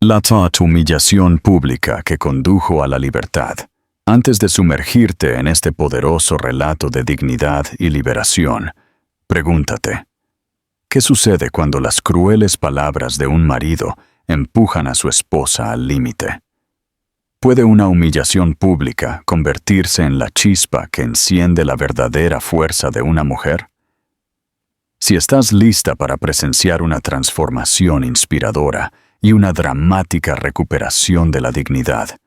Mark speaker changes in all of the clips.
Speaker 1: La humillación pública que condujo a la libertad. Antes de sumergirte en este poderoso relato de dignidad y liberación, pregúntate, ¿qué sucede cuando las crueles palabras de un marido empujan a su esposa al límite? ¿Puede una humillación pública convertirse en la chispa que enciende la verdadera fuerza de una mujer? Si estás lista para presenciar una transformación inspiradora y una dramática recuperación de la dignidad,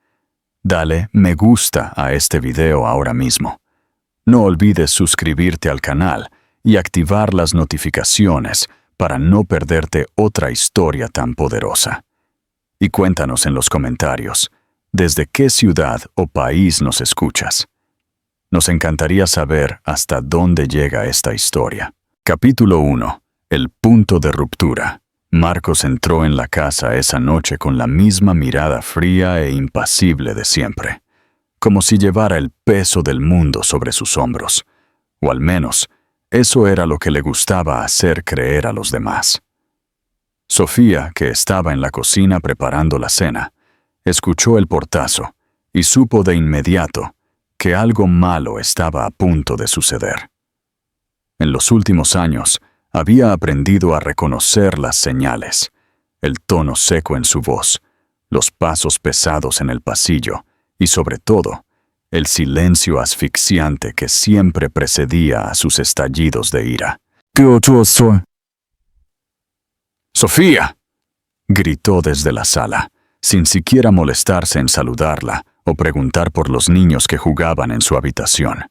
Speaker 1: dale me gusta a este video ahora mismo. No olvides suscribirte al canal y activar las notificaciones para no perderte otra historia tan poderosa. Y cuéntanos en los comentarios, ¿desde qué ciudad o país nos escuchas? Nos encantaría saber hasta dónde llega esta historia. Capítulo 1. El punto de ruptura. Marcos entró en la casa esa noche con la misma mirada fría e impasible de siempre, como si llevara el peso del mundo sobre sus hombros, o al menos, eso era lo que le gustaba hacer creer a los demás. Sofía, que estaba en la cocina preparando la cena, escuchó el portazo y supo de inmediato que algo malo estaba a punto de suceder. En los últimos años, había aprendido a reconocer las señales, el tono seco en su voz, los pasos pesados en el pasillo y, sobre todo, el silencio asfixiante que siempre precedía a sus estallidos de ira. ¡Sofía!, gritó desde la sala, sin siquiera molestarse en saludarla o preguntar por los niños que jugaban en su habitación.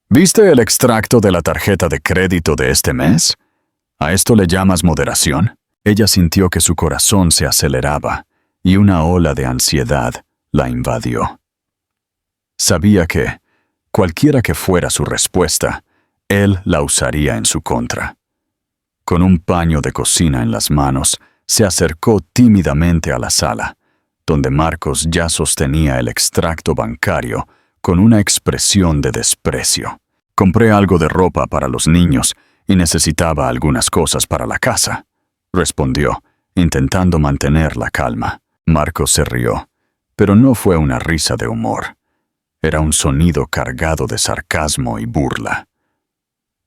Speaker 1: ¿Viste el extracto de la tarjeta de crédito de este mes? ¿A esto le llamas moderación? Ella sintió que su corazón se aceleraba y una ola de ansiedad la invadió. Sabía que, cualquiera que fuera su respuesta, él la usaría en su contra. Con un paño de cocina en las manos, se acercó tímidamente a la sala, donde Marcos ya sostenía el extracto bancario con una expresión de desprecio. «Compré algo de ropa para los niños y necesitaba algunas cosas para la casa», respondió, intentando mantener la calma. Marcos se rió, pero no fue una risa de humor. Era un sonido cargado de sarcasmo y burla.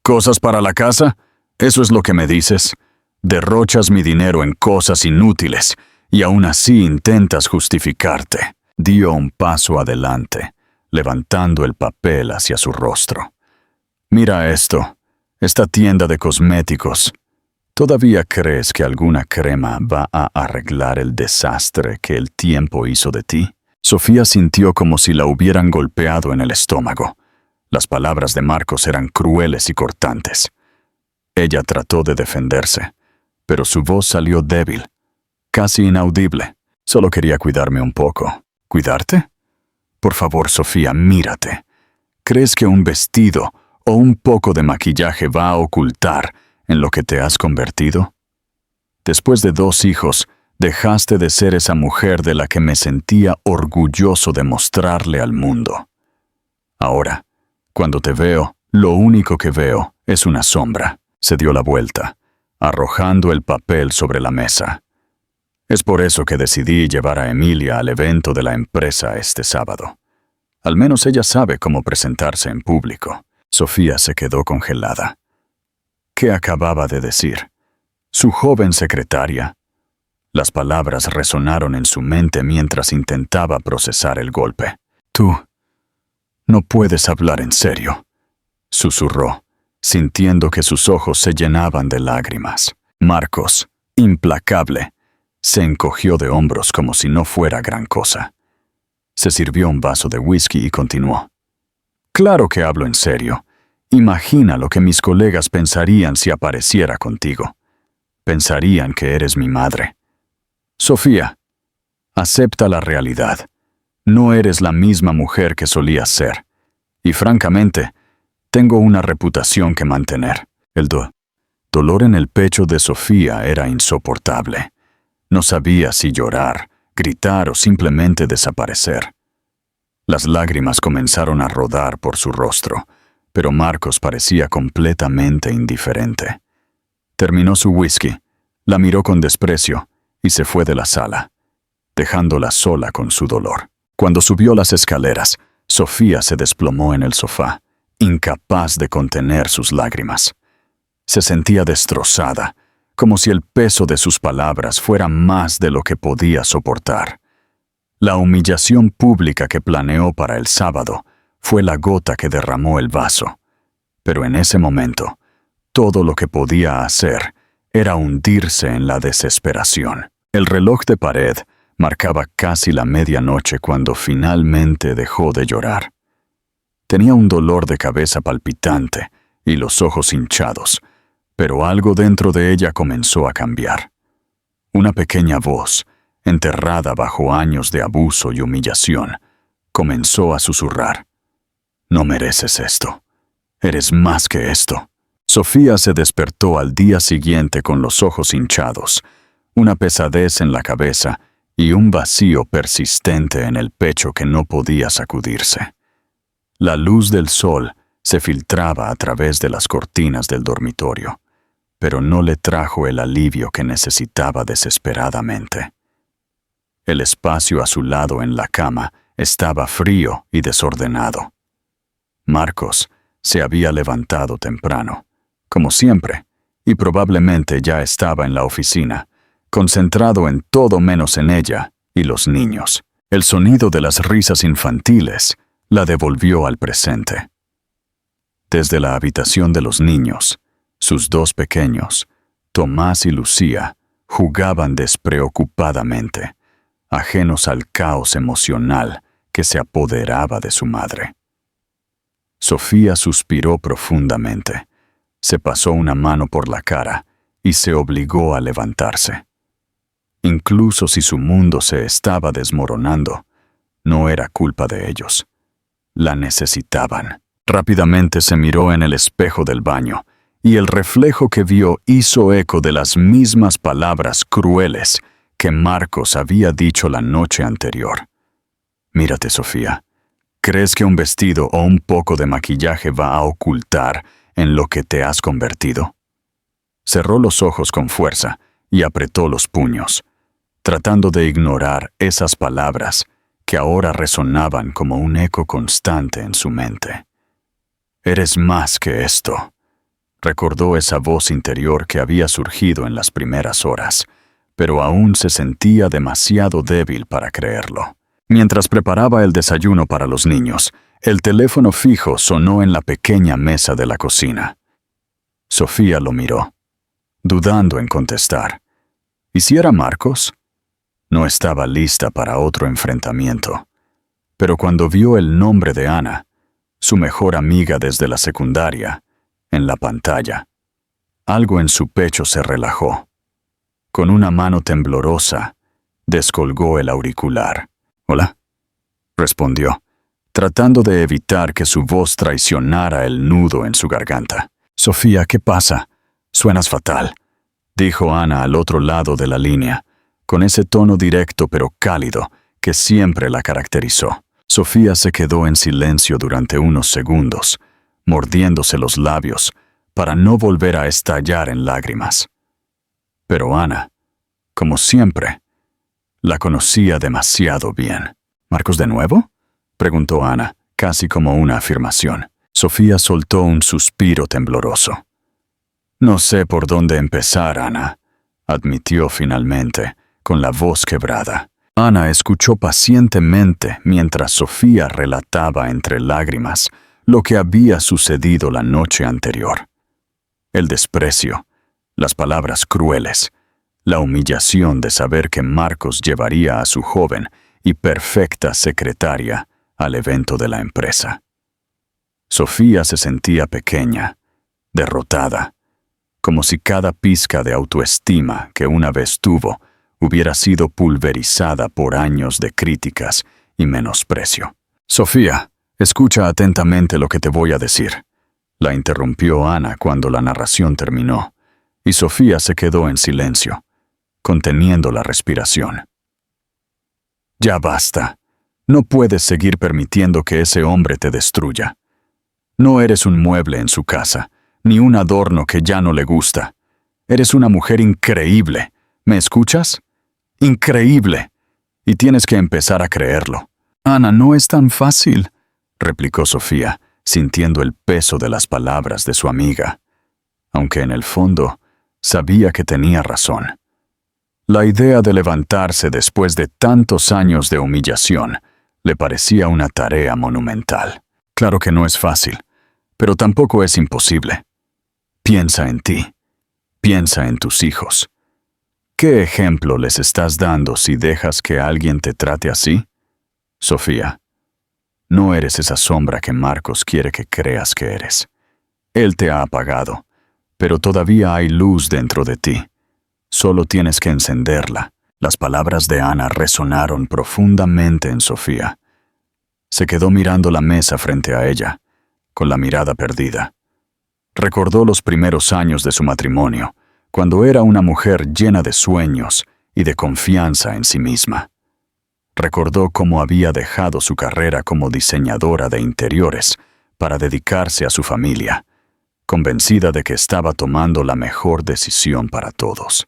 Speaker 1: «¿Cosas para la casa? ¿Eso es lo que me dices? Derrochas mi dinero en cosas inútiles y aún así intentas justificarte». Dio un paso adelante, levantando el papel hacia su rostro. «Mira esto, esta tienda de cosméticos. ¿Todavía crees que alguna crema va a arreglar el desastre que el tiempo hizo de ti?» Sofía sintió como si la hubieran golpeado en el estómago. Las palabras de Marcos eran crueles y cortantes. Ella trató de defenderse, pero su voz salió débil, casi inaudible. «Solo quería cuidarme un poco». ¿Cuidarte? Por favor, Sofía, mírate. ¿Crees que un vestido o un poco de maquillaje va a ocultar en lo que te has convertido? Después de 2 hijos, dejaste de ser esa mujer de la que me sentía orgulloso de mostrarle al mundo. Ahora, cuando te veo, lo único que veo es una sombra. Se dio la vuelta, arrojando el papel sobre la mesa. «Es por eso que decidí llevar a Emilia al evento de la empresa este sábado. Al menos ella sabe cómo presentarse en público». Sofía se quedó congelada. ¿Qué acababa de decir? ¿Su joven secretaria? Las palabras resonaron en su mente mientras intentaba procesar el golpe. «Tú no puedes hablar en serio», susurró, sintiendo que sus ojos se llenaban de lágrimas. Marcos, implacable, se encogió de hombros como si no fuera gran cosa. Se sirvió un vaso de whisky y continuó. «Claro que hablo en serio. Imagina lo que mis colegas pensarían si apareciera contigo. Pensarían que eres mi madre. Sofía, acepta la realidad. No eres la misma mujer que solías ser. Y francamente, tengo una reputación que mantener». El dolor en el pecho de Sofía era insoportable. No sabía si llorar, gritar o simplemente desaparecer. Las lágrimas comenzaron a rodar por su rostro, pero Marcos parecía completamente indiferente. Terminó su whisky, la miró con desprecio y se fue de la sala. dejándola sola con su dolor. Cuando subió las escaleras, Sofía se desplomó en el sofá, incapaz de contener sus lágrimas. Se sentía destrozada, como si el peso de sus palabras fuera más de lo que podía soportar. La humillación pública que planeó para el sábado fue la gota que derramó el vaso. Pero en ese momento, todo lo que podía hacer era hundirse en la desesperación. El reloj de pared marcaba casi la medianoche cuando finalmente dejó de llorar. Tenía un dolor de cabeza palpitante y los ojos hinchados, pero algo dentro de ella comenzó a cambiar. Una pequeña voz, enterrada bajo años de abuso y humillación, comenzó a susurrar: «No mereces esto. Eres más que esto». Sofía se despertó al día siguiente con los ojos hinchados, una pesadez en la cabeza y un vacío persistente en el pecho que no podía sacudirse. La luz del sol se filtraba a través de las cortinas del dormitorio, pero no le trajo el alivio que necesitaba desesperadamente. El espacio a su lado en la cama estaba frío y desordenado. Marcos se había levantado temprano, como siempre, y probablemente ya estaba en la oficina, concentrado en todo menos en ella y los niños. El sonido de las risas infantiles la devolvió al presente. Desde la habitación de los niños, sus dos pequeños, Tomás y Lucía, jugaban despreocupadamente, ajenos al caos emocional que se apoderaba de su madre. Sofía suspiró profundamente, se pasó una mano por la cara y se obligó a levantarse. Incluso si su mundo se estaba desmoronando, no era culpa de ellos. La necesitaban. Rápidamente se miró en el espejo del baño, y el reflejo que vio hizo eco de las mismas palabras crueles que Marcos había dicho la noche anterior. «Mírate, Sofía. ¿Crees que un vestido o un poco de maquillaje va a ocultar en lo que te has convertido?» Cerró los ojos con fuerza y apretó los puños, tratando de ignorar esas palabras que ahora resonaban como un eco constante en su mente. «Eres más que esto», recordó esa voz interior que había surgido en las primeras horas, pero aún se sentía demasiado débil para creerlo. Mientras preparaba el desayuno para los niños, el teléfono fijo sonó en la pequeña mesa de la cocina. Sofía lo miró, dudando en contestar. ¿Y si era Marcos? No estaba lista para otro enfrentamiento, pero cuando vio el nombre de Ana, su mejor amiga desde la secundaria, en la pantalla, algo en su pecho se relajó. Con una mano temblorosa, descolgó el auricular. «Hola», respondió, tratando de evitar que su voz traicionara el nudo en su garganta. «Sofía, ¿qué pasa? Suenas fatal», dijo Ana al otro lado de la línea, con ese tono directo pero cálido que siempre la caracterizó. Sofía se quedó en silencio durante unos segundos, mordiéndose los labios para no volver a estallar en lágrimas. Pero Ana, como siempre, la conocía demasiado bien. «¿Marcos de nuevo?», preguntó Ana, casi como una afirmación. Sofía soltó un suspiro tembloroso. «No sé por dónde empezar, Ana», admitió finalmente, con la voz quebrada. Ana escuchó pacientemente mientras Sofía relataba entre lágrimas lo que había sucedido la noche anterior. El desprecio, las palabras crueles, la humillación de saber que Marcos llevaría a su joven y perfecta secretaria al evento de la empresa. Sofía se sentía pequeña, derrotada, como si cada pizca de autoestima que una vez tuvo hubiera sido pulverizada por años de críticas y menosprecio. «Sofía, escucha atentamente lo que te voy a decir», la interrumpió Ana cuando la narración terminó, y Sofía se quedó en silencio, conteniendo la respiración. «Ya basta. No puedes seguir permitiendo que ese hombre te destruya. No eres un mueble en su casa, ni un adorno que ya no le gusta. Eres una mujer increíble. ¿Me escuchas? Increíble. y tienes que empezar a creerlo. Ana, no es tan fácil, replicó Sofía, sintiendo el peso de las palabras de su amiga, aunque en el fondo sabía que tenía razón. La idea de levantarse después de tantos años de humillación le parecía una tarea monumental. Claro que no es fácil, pero tampoco es imposible. Piensa en ti. Piensa en tus hijos. ¿Qué ejemplo les estás dando si dejas que alguien te trate así? Sofía, no eres esa sombra que Marcos quiere que creas que eres. Él te ha apagado, pero todavía hay luz dentro de ti. Solo tienes que encenderla. Las palabras de Ana resonaron profundamente en Sofía. Se quedó mirando la mesa frente a ella, con la mirada perdida. Recordó los primeros años de su matrimonio, cuando era una mujer llena de sueños y de confianza en sí misma. Recordó cómo había dejado su carrera como diseñadora de interiores para dedicarse a su familia, convencida de que estaba tomando la mejor decisión para todos.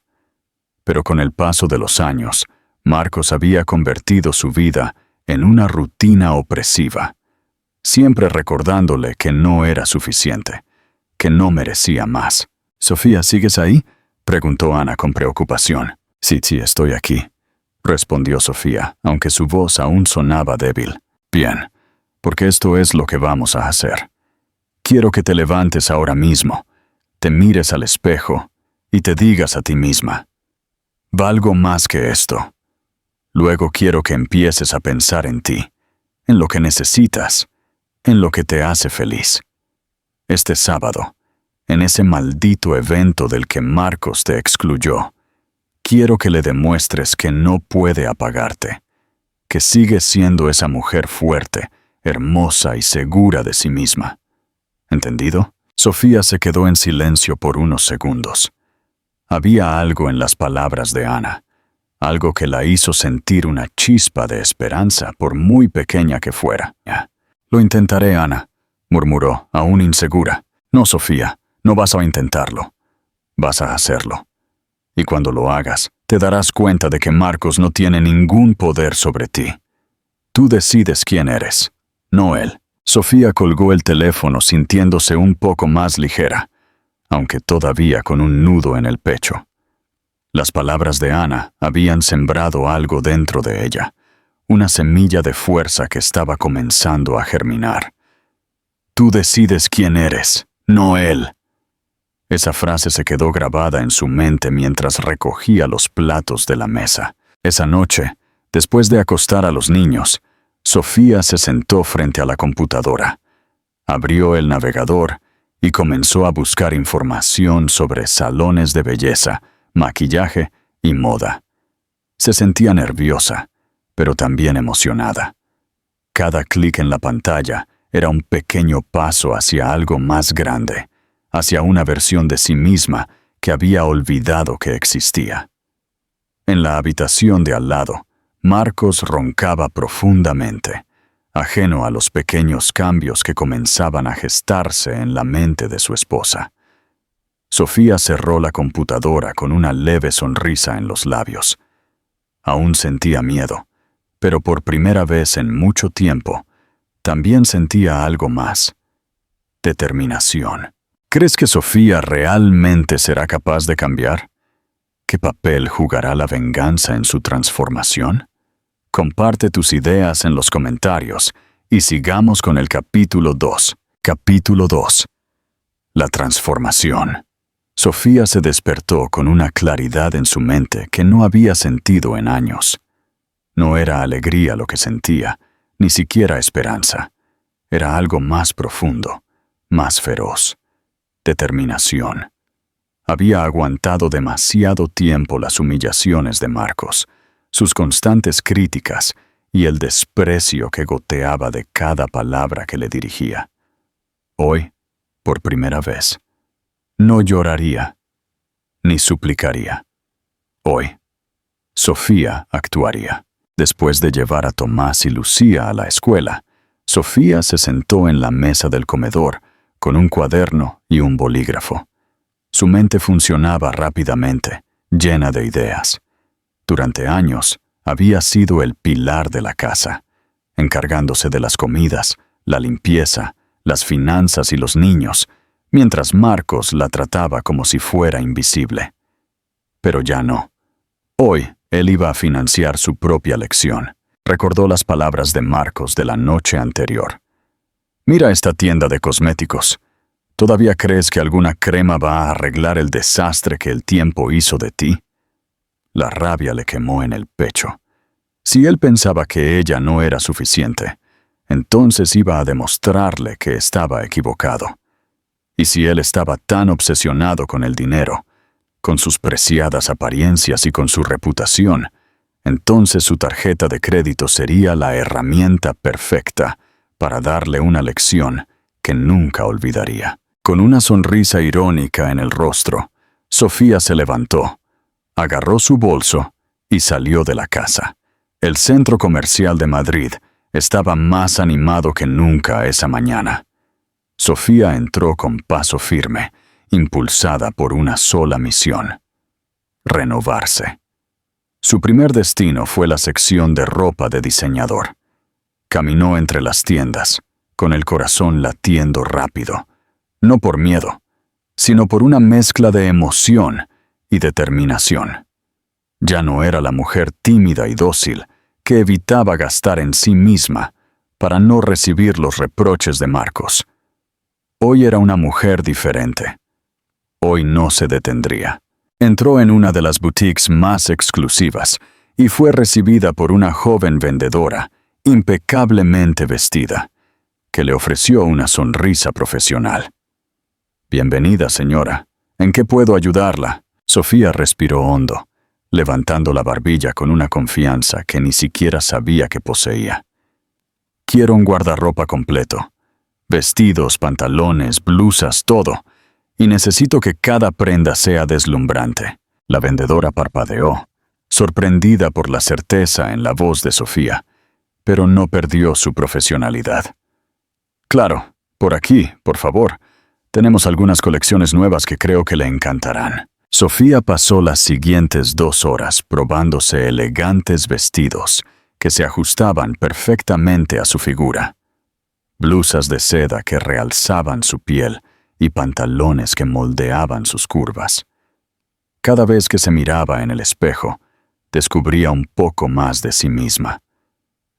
Speaker 1: Pero con el paso de los años, Marcos había convertido su vida en una rutina opresiva, siempre recordándole que no era suficiente, que no merecía más. «Sofía, ¿sigues ahí?», preguntó Ana con preocupación. Sí, estoy aquí», respondió Sofía, aunque su voz aún sonaba débil. «Bien, porque esto es lo que vamos a hacer. Quiero que te levantes ahora mismo, te mires al espejo y te digas a ti misma: valgo más que esto. Luego quiero que empieces a pensar en ti, en lo que necesitas, en lo que te hace feliz. Este sábado, en ese maldito evento del que Marcos te excluyó, quiero que le demuestres que no puede apagarte, que sigues siendo esa mujer fuerte, hermosa y segura de sí misma. ¿Entendido?». Sofía se quedó en silencio por unos segundos. Había algo en las palabras de Ana, algo que la hizo sentir una chispa de esperanza, por muy pequeña que fuera. «Lo intentaré, Ana», murmuró, aún insegura. «No, Sofía, no vas a intentarlo. Vas a hacerlo. Y cuando lo hagas, te darás cuenta de que Marcos no tiene ningún poder sobre ti. Tú decides quién eres, no él». Sofía colgó el teléfono sintiéndose un poco más ligera, aunque todavía con un nudo en el pecho. Las palabras de Ana habían sembrado algo dentro de ella, una semilla de fuerza que estaba comenzando a germinar. «Tú decides quién eres, no él». Esa frase se quedó grabada en su mente mientras recogía los platos de la mesa. Esa noche, después de acostar a los niños, Sofía se sentó frente a la computadora, abrió el navegador y comenzó a buscar información sobre salones de belleza, maquillaje y moda. Se sentía nerviosa, pero también emocionada. Cada clic en la pantalla era un pequeño paso hacia algo más grande, hacia una versión de sí misma que había olvidado que existía. En la habitación de al lado, Marcos roncaba profundamente, ajeno a los pequeños cambios que comenzaban a gestarse en la mente de su esposa. Sofía cerró la computadora con una leve sonrisa en los labios. Aún sentía miedo, pero por primera vez en mucho tiempo, también sentía algo más: determinación. ¿Crees que Sofía realmente será capaz de cambiar? ¿Qué papel jugará la venganza en su transformación? Comparte tus ideas en los comentarios y sigamos con el capítulo 2. Capítulo 2. La transformación. Sofía se despertó con una claridad en su mente que no había sentido en años. No era alegría lo que sentía, ni siquiera esperanza. Era algo más profundo, más feroz. Determinación. Había aguantado demasiado tiempo las humillaciones de Marcos, sus constantes críticas y el desprecio que goteaba de cada palabra que le dirigía. Hoy, por primera vez, no lloraría, ni suplicaría. Hoy, Sofía actuaría. Después de llevar a Tomás y Lucía a la escuela, Sofía se sentó en la mesa del comedor con un cuaderno y un bolígrafo. Su mente funcionaba rápidamente, llena de ideas. Durante años, había sido el pilar de la casa, encargándose de las comidas, la limpieza, las finanzas y los niños, mientras Marcos la trataba como si fuera invisible. Pero ya no. Hoy, él iba a financiar su propia lección. Recordó las palabras de Marcos de la noche anterior. «Mira esta tienda de cosméticos. ¿Todavía crees que alguna crema va a arreglar el desastre que el tiempo hizo de ti?» La rabia le quemó en el pecho. Si él pensaba que ella no era suficiente, entonces iba a demostrarle que estaba equivocado. Y si él estaba tan obsesionado con el dinero, con sus preciadas apariencias y con su reputación, entonces su tarjeta de crédito sería la herramienta perfecta para darle una lección que nunca olvidaría. Con una sonrisa irónica en el rostro, Sofía se levantó, agarró su bolso y salió de la casa. El centro comercial de Madrid estaba más animado que nunca esa mañana. Sofía entró con paso firme, impulsada por una sola misión: renovarse. Su primer destino fue la sección de ropa de diseñador. Caminó entre las tiendas, con el corazón latiendo rápido, no por miedo, sino por una mezcla de emoción y determinación. Ya no era la mujer tímida y dócil que evitaba gastar en sí misma para no recibir los reproches de Marcos. Hoy era una mujer diferente. Hoy no se detendría. Entró en una de las boutiques más exclusivas y fue recibida por una joven vendedora impecablemente vestida, que le ofreció una sonrisa profesional. «Bienvenida, señora. ¿En qué puedo ayudarla?» Sofía respiró hondo, levantando la barbilla con una confianza que ni siquiera sabía que poseía. «Quiero un guardarropa completo. Vestidos, pantalones, blusas, todo. Y necesito que cada prenda sea deslumbrante». La vendedora parpadeó, sorprendida por la certeza en la voz de Sofía, pero no perdió su profesionalidad. «Claro, por aquí, por favor. Tenemos algunas colecciones nuevas que creo que le encantarán». Sofía pasó las siguientes 2 horas probándose elegantes vestidos que se ajustaban perfectamente a su figura. Blusas de seda que realzaban su piel y pantalones que moldeaban sus curvas. Cada vez que se miraba en el espejo, descubría un poco más de sí misma.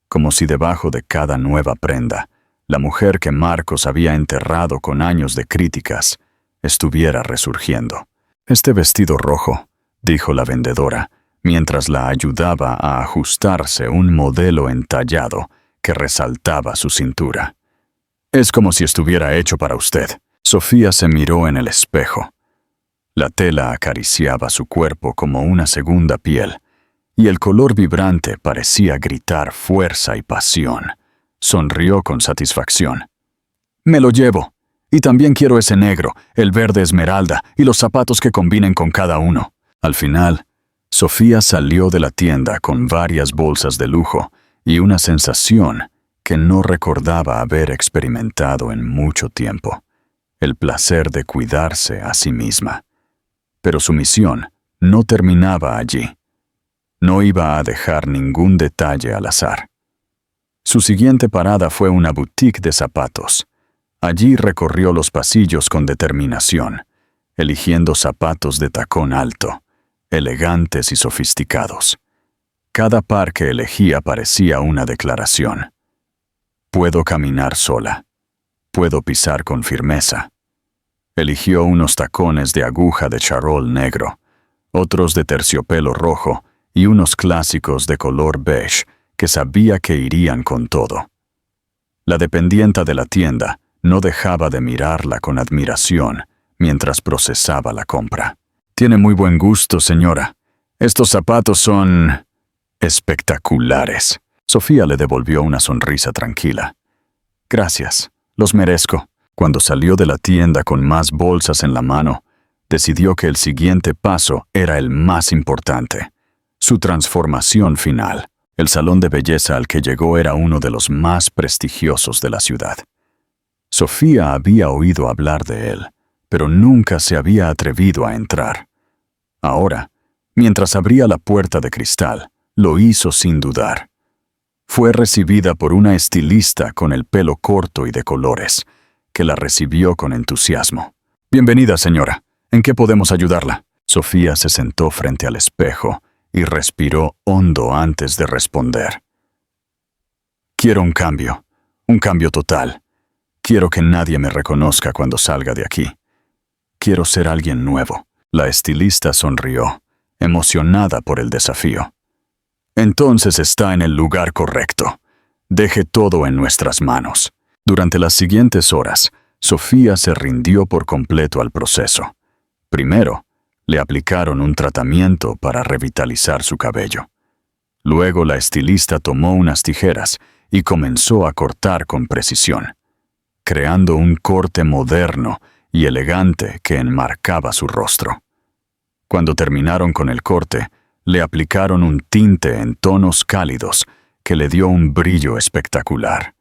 Speaker 1: Como si debajo de cada nueva prenda, la mujer que Marcos había enterrado con años de críticas estuviera resurgiendo. «Este vestido rojo», dijo la vendedora, mientras la ayudaba a ajustarse un modelo entallado que resaltaba su cintura. «Es como si estuviera hecho para usted». Sofía se miró en el espejo. La tela acariciaba su cuerpo como una segunda piel, y el color vibrante parecía gritar fuerza y pasión. Sonrió con satisfacción. «Me lo llevo. Y también quiero ese negro, el verde esmeralda y los zapatos que combinen con cada uno». Al final, Sofía salió de la tienda con varias bolsas de lujo y una sensación que no recordaba haber experimentado en mucho tiempo: el placer de cuidarse a sí misma. Pero su misión no terminaba allí. No iba a dejar ningún detalle al azar. Su siguiente parada fue una boutique de zapatos. Allí recorrió los pasillos con determinación, eligiendo zapatos de tacón alto, elegantes y sofisticados. Cada par que elegía parecía una declaración. «Puedo caminar sola. Puedo pisar con firmeza». Eligió unos tacones de aguja de charol negro, otros de terciopelo rojo y unos clásicos de color beige que sabía que irían con todo. La dependienta de la tienda no dejaba de mirarla con admiración mientras procesaba la compra. «Tiene muy buen gusto, señora. Estos zapatos son espectaculares». Sofía le devolvió una sonrisa tranquila. «Gracias, los merezco». Cuando salió de la tienda con más bolsas en la mano, decidió que el siguiente paso era el más importante: su transformación final. El salón de belleza al que llegó era uno de los más prestigiosos de la ciudad. Sofía había oído hablar de él, pero nunca se había atrevido a entrar. Ahora, mientras abría la puerta de cristal, lo hizo sin dudar. Fue recibida por una estilista con el pelo corto y de colores, que la recibió con entusiasmo. «Bienvenida, señora. ¿En qué podemos ayudarla?» Sofía se sentó frente al espejo y respiró hondo antes de responder. «Quiero un cambio total. Quiero que nadie me reconozca cuando salga de aquí. Quiero ser alguien nuevo». La estilista sonrió, emocionada por el desafío. «Entonces está en el lugar correcto. Deje todo en nuestras manos». Durante las siguientes horas, Sofía se rindió por completo al proceso. Primero, le aplicaron un tratamiento para revitalizar su cabello. Luego la estilista tomó unas tijeras y comenzó a cortar con precisión, creando un corte moderno y elegante que enmarcaba su rostro. Cuando terminaron con el corte, le aplicaron un tinte en tonos cálidos que le dio un brillo espectacular.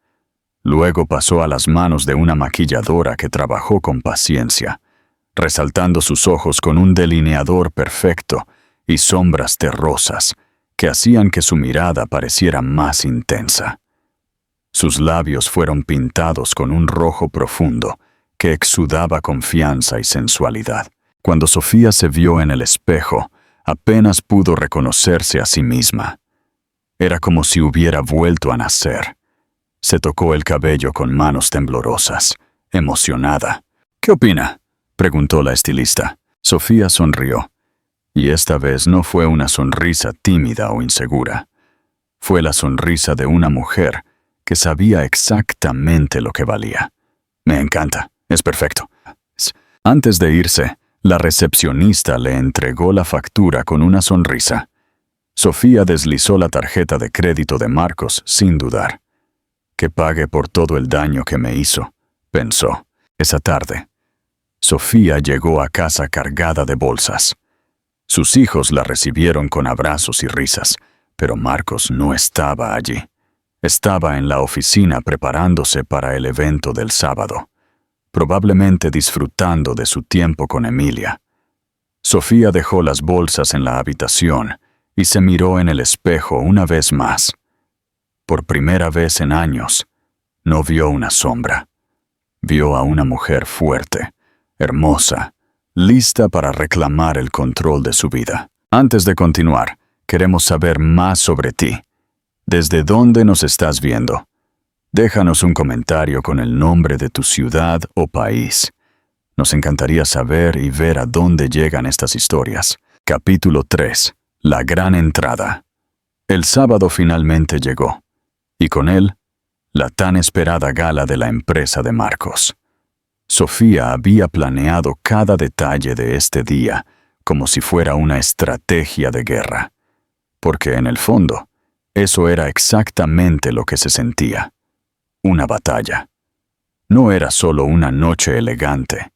Speaker 1: Luego pasó a las manos de una maquilladora que trabajó con paciencia, resaltando sus ojos con un delineador perfecto y sombras terrosas que hacían que su mirada pareciera más intensa. Sus labios fueron pintados con un rojo profundo que exudaba confianza y sensualidad. Cuando Sofía se vio en el espejo, apenas pudo reconocerse a sí misma. Era como si hubiera vuelto a nacer. Se tocó el cabello con manos temblorosas, emocionada. «¿Qué opina?», preguntó la estilista. Sofía sonrió, y esta vez no fue una sonrisa tímida o insegura. Fue la sonrisa de una mujer que sabía exactamente lo que valía. «Me encanta, es perfecto». Antes de irse, la recepcionista le entregó la factura con una sonrisa. Sofía deslizó la tarjeta de crédito de Marcos sin dudar. «Que pague por todo el daño que me hizo», pensó. Esa tarde, Sofía llegó a casa cargada de bolsas. Sus hijos la recibieron con abrazos y risas, pero Marcos no estaba allí. Estaba en la oficina preparándose para el evento del sábado, probablemente disfrutando de su tiempo con Emilia. Sofía dejó las bolsas en la habitación y se miró en el espejo una vez más. Por primera vez en años, no vio una sombra. Vio a una mujer fuerte, hermosa, lista para reclamar el control de su vida. Antes de continuar, queremos saber más sobre ti. ¿Desde dónde nos estás viendo? Déjanos un comentario con el nombre de tu ciudad o país. Nos encantaría saber y ver a dónde llegan estas historias. Capítulo 3. La gran entrada. El sábado finalmente llegó, y con él, la tan esperada gala de la empresa de Marcos. Sofía había planeado cada detalle de este día como si fuera una estrategia de guerra, porque en el fondo, eso era exactamente lo que se sentía. Una batalla. No era solo una noche elegante,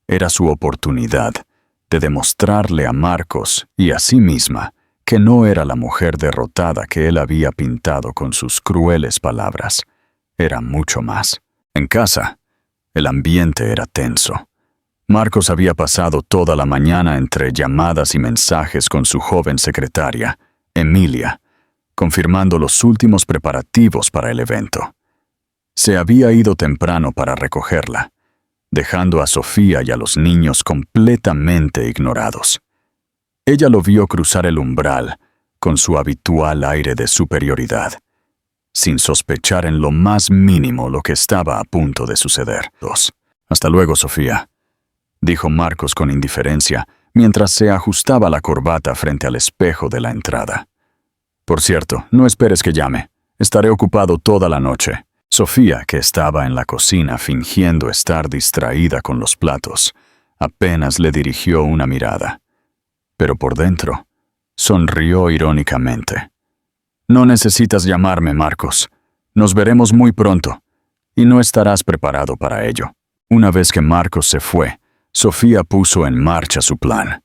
Speaker 1: era su oportunidad de demostrarle a Marcos y a sí misma que no era la mujer derrotada que él había pintado con sus crueles palabras. Era mucho más. En casa, el ambiente era tenso. Marcos había pasado toda la mañana entre llamadas y mensajes con su joven secretaria, Emilia, confirmando los últimos preparativos para el evento. Se había ido temprano para recogerla, dejando a Sofía y a los niños completamente ignorados. Ella lo vio cruzar el umbral con su habitual aire de superioridad, sin sospechar en lo más mínimo lo que estaba a punto de suceder. «Hasta luego, Sofía», dijo Marcos con indiferencia mientras se ajustaba la corbata frente al espejo de la entrada. «Por cierto, no esperes que llame. Estaré ocupado toda la noche». Sofía, que estaba en la cocina fingiendo estar distraída con los platos, apenas le dirigió una mirada. Pero por dentro, sonrió irónicamente. «No necesitas llamarme, Marcos. Nos veremos muy pronto, y no estarás preparado para ello». Una vez que Marcos se fue, Sofía puso en marcha su plan.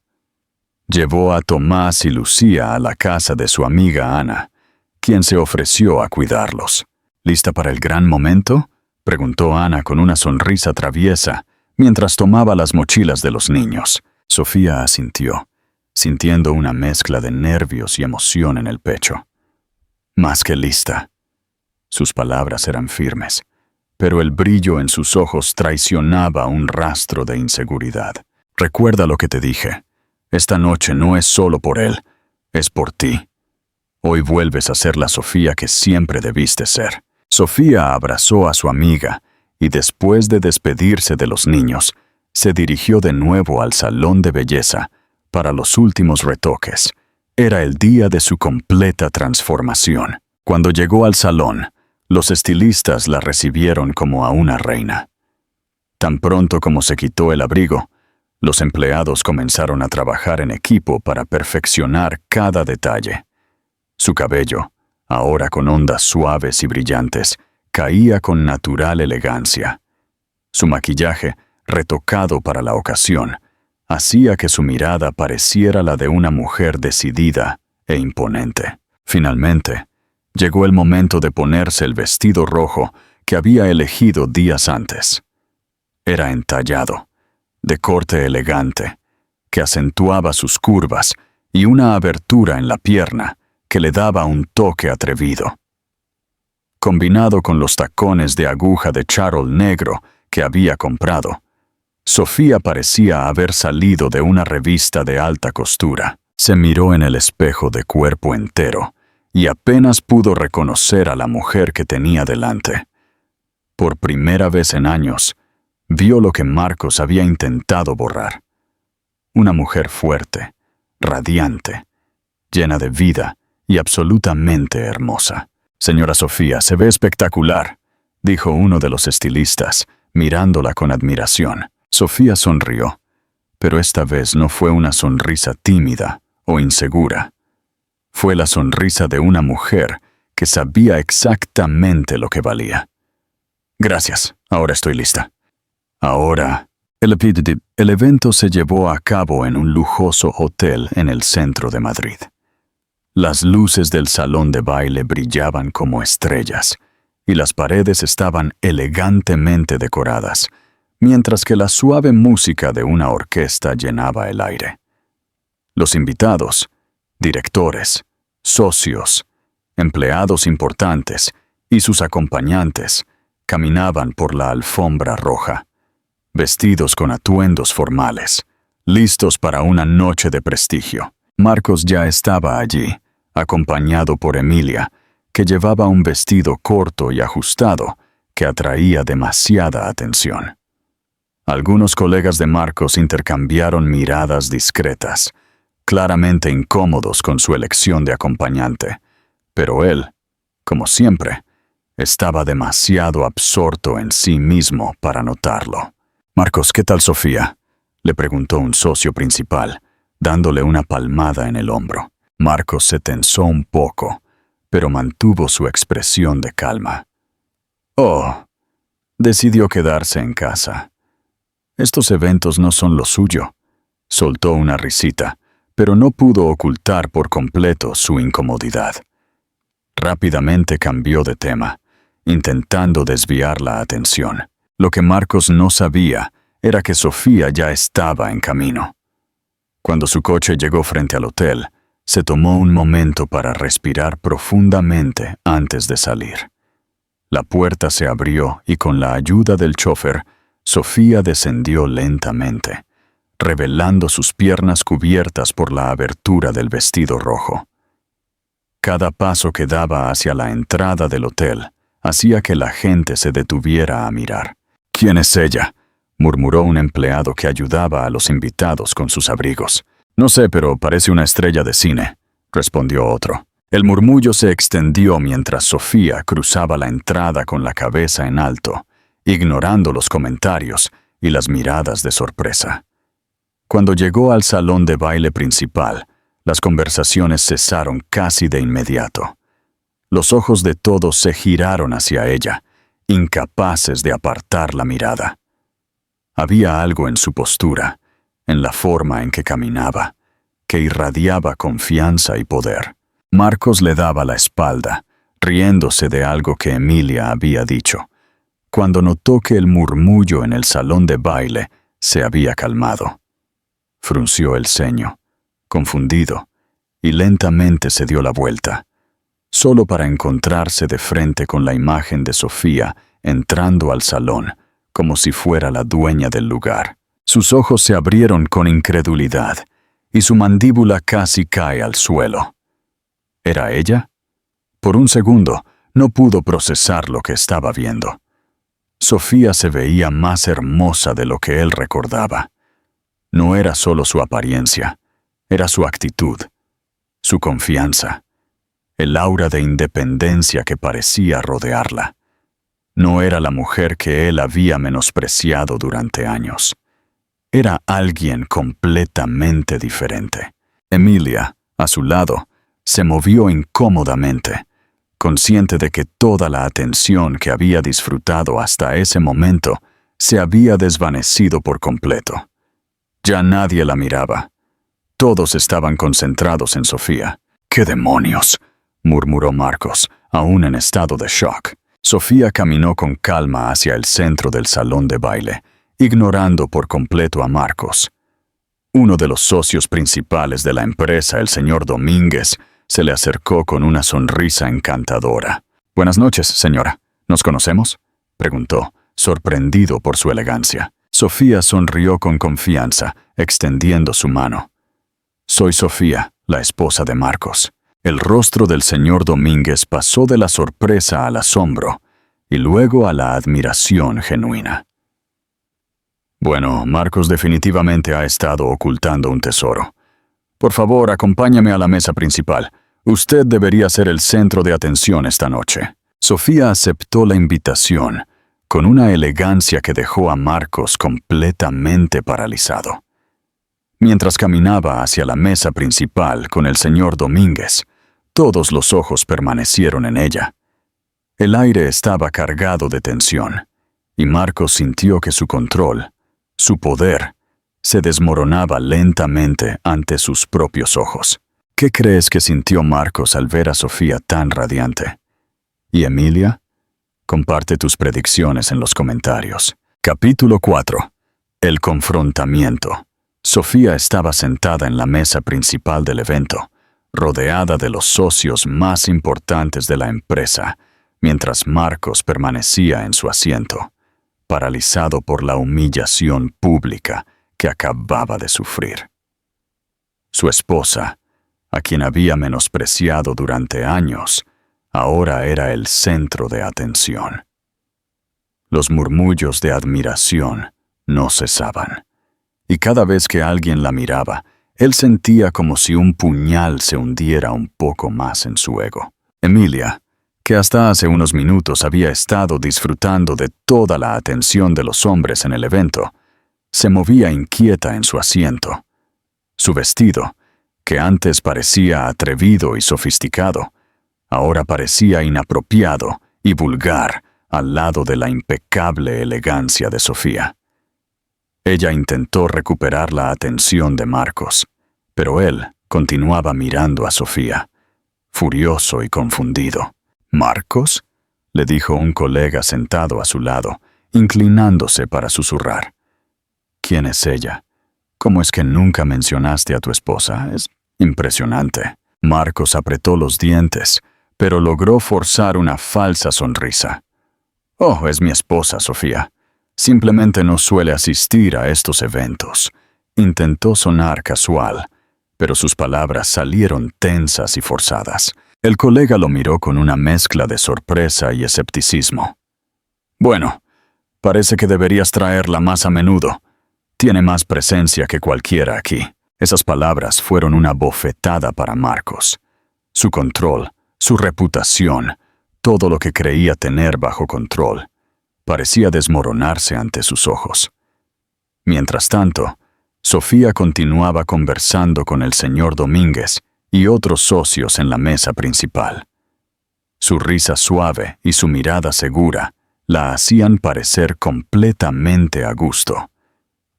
Speaker 1: Llevó a Tomás y Lucía a la casa de su amiga Ana, quien se ofreció a cuidarlos. «¿Lista para el gran momento?», preguntó Ana con una sonrisa traviesa, mientras tomaba las mochilas de los niños. Sofía asintió, sintiendo una mezcla de nervios y emoción en el pecho. Más que lista. Sus palabras eran firmes, pero el brillo en sus ojos traicionaba un rastro de inseguridad. Recuerda lo que te dije. Esta noche no es solo por él, es por ti. Hoy vuelves a ser la Sofía que siempre debiste ser. Sofía abrazó a su amiga y después de despedirse de los niños, se dirigió de nuevo al salón de belleza para los últimos retoques. Era el día de su completa transformación. Cuando llegó al salón, los estilistas la recibieron como a una reina. Tan pronto como se quitó el abrigo, los empleados comenzaron a trabajar en equipo para perfeccionar cada detalle. Su cabello, ahora con ondas suaves y brillantes, caía con natural elegancia. Su maquillaje, retocado para la ocasión, hacía que su mirada pareciera la de una mujer decidida e imponente. Finalmente, llegó el momento de ponerse el vestido rojo que había elegido días antes. Era entallado, de corte elegante, que acentuaba sus curvas y una abertura en la pierna que le daba un toque atrevido. Combinado con los tacones de aguja de charol negro que había comprado, Sofía parecía haber salido de una revista de alta costura. Se miró en el espejo de cuerpo entero y apenas pudo reconocer a la mujer que tenía delante. Por primera vez en años, vio lo que Marcos había intentado borrar. Una mujer fuerte, radiante, llena de vida y absolutamente hermosa. «Señora Sofía, se ve espectacular», dijo uno de los estilistas, mirándola con admiración. Sofía sonrió, pero esta vez no fue una sonrisa tímida o insegura. Fue la sonrisa de una mujer que sabía exactamente lo que valía. «Gracias, ahora estoy lista». Ahora, el evento se llevó a cabo en un lujoso hotel en el centro de Madrid. Las luces del salón de baile brillaban como estrellas, y las paredes estaban elegantemente decoradas, mientras que la suave música de una orquesta llenaba el aire. Los invitados, directores, socios, empleados importantes y sus acompañantes caminaban por la alfombra roja, vestidos con atuendos formales, listos para una noche de prestigio. Marcos ya estaba allí, acompañado por Emilia, que llevaba un vestido corto y ajustado que atraía demasiada atención. Algunos colegas de Marcos intercambiaron miradas discretas, claramente incómodos con su elección de acompañante, pero él, como siempre, estaba demasiado absorto en sí mismo para notarlo. «Marcos, ¿qué tal Sofía?», le preguntó un socio principal, dándole una palmada en el hombro. Marcos se tensó un poco, pero mantuvo su expresión de calma. «Oh», decidió quedarse en casa. «Estos eventos no son lo suyo». Soltó una risita, pero no pudo ocultar por completo su incomodidad. Rápidamente cambió de tema, intentando desviar la atención. Lo que Marcos no sabía era que Sofía ya estaba en camino. Cuando su coche llegó frente al hotel, se tomó un momento para respirar profundamente antes de salir. La puerta se abrió y con la ayuda del chofer, Sofía descendió lentamente, revelando sus piernas cubiertas por la abertura del vestido rojo. Cada paso que daba hacia la entrada del hotel hacía que la gente se detuviera a mirar. «¿Quién es ella?», murmuró un empleado que ayudaba a los invitados con sus abrigos. «No sé, pero parece una estrella de cine», respondió otro. El murmullo se extendió mientras Sofía cruzaba la entrada con la cabeza en alto, ignorando los comentarios y las miradas de sorpresa. Cuando llegó al salón de baile principal, las conversaciones cesaron casi de inmediato. Los ojos de todos se giraron hacia ella, incapaces de apartar la mirada. Había algo en su postura, en la forma en que caminaba, que irradiaba confianza y poder. Marcos le daba la espalda, riéndose de algo que Emilia había dicho, cuando notó que el murmullo en el salón de baile se había calmado. Frunció el ceño, confundido, y lentamente se dio la vuelta, solo para encontrarse de frente con la imagen de Sofía entrando al salón, como si fuera la dueña del lugar. Sus ojos se abrieron con incredulidad, y su mandíbula casi cae al suelo. ¿Era ella? Por un segundo, no pudo procesar lo que estaba viendo. Sofía se veía más hermosa de lo que él recordaba. No era solo su apariencia, era su actitud, su confianza, el aura de independencia que parecía rodearla. No era la mujer que él había menospreciado durante años. Era alguien completamente diferente. Emilia, a su lado, se movió incómodamente, consciente de que toda la atención que había disfrutado hasta ese momento se había desvanecido por completo. Ya nadie la miraba. Todos estaban concentrados en Sofía. ¡Qué demonios!, murmuró Marcos, aún en estado de shock. Sofía caminó con calma hacia el centro del salón de baile, ignorando por completo a Marcos. Uno de los socios principales de la empresa, el señor Domínguez, se le acercó con una sonrisa encantadora. «Buenas noches, señora. ¿Nos conocemos?», preguntó, sorprendido por su elegancia. Sofía sonrió con confianza, extendiendo su mano. «Soy Sofía, la esposa de Marcos». El rostro del señor Domínguez pasó de la sorpresa al asombro y luego a la admiración genuina. «Bueno, Marcos definitivamente ha estado ocultando un tesoro. Por favor, acompáñame a la mesa principal. Usted debería ser el centro de atención esta noche». Sofía aceptó la invitación con una elegancia que dejó a Marcos completamente paralizado. Mientras caminaba hacia la mesa principal con el señor Domínguez, todos los ojos permanecieron en ella. El aire estaba cargado de tensión, y Marcos sintió que su control, su poder, se desmoronaba lentamente ante sus propios ojos. ¿Qué crees que sintió Marcos al ver a Sofía tan radiante? ¿Y Emilia? Comparte tus predicciones en los comentarios. Capítulo 4. El confrontamiento. Sofía estaba sentada en la mesa principal del evento, rodeada de los socios más importantes de la empresa, mientras Marcos permanecía en su asiento, paralizado por la humillación pública que acababa de sufrir. Su esposa, a quien había menospreciado durante años, ahora era el centro de atención. Los murmullos de admiración no cesaban, y cada vez que alguien la miraba, él sentía como si un puñal se hundiera un poco más en su ego. Emilia, que hasta hace unos minutos había estado disfrutando de toda la atención de los hombres en el evento, se movía inquieta en su asiento. Su vestido, que antes parecía atrevido y sofisticado, ahora parecía inapropiado y vulgar al lado de la impecable elegancia de Sofía. Ella intentó recuperar la atención de Marcos, pero él continuaba mirando a Sofía, furioso y confundido. «¿Marcos?», le dijo un colega sentado a su lado, inclinándose para susurrar. «¿Quién es ella? ¿Cómo es que nunca mencionaste a tu esposa? Es impresionante». Marcos apretó los dientes, pero logró forzar una falsa sonrisa. «Oh, es mi esposa, Sofía. Simplemente no suele asistir a estos eventos». Intentó sonar casual, pero sus palabras salieron tensas y forzadas. El colega lo miró con una mezcla de sorpresa y escepticismo. «Bueno, parece que deberías traerla más a menudo. Tiene más presencia que cualquiera aquí». Esas palabras fueron una bofetada para Marcos. Su control, su reputación, todo lo que creía tener bajo control, parecía desmoronarse ante sus ojos. Mientras tanto, Sofía continuaba conversando con el señor Domínguez y otros socios en la mesa principal. Su risa suave y su mirada segura la hacían parecer completamente a gusto,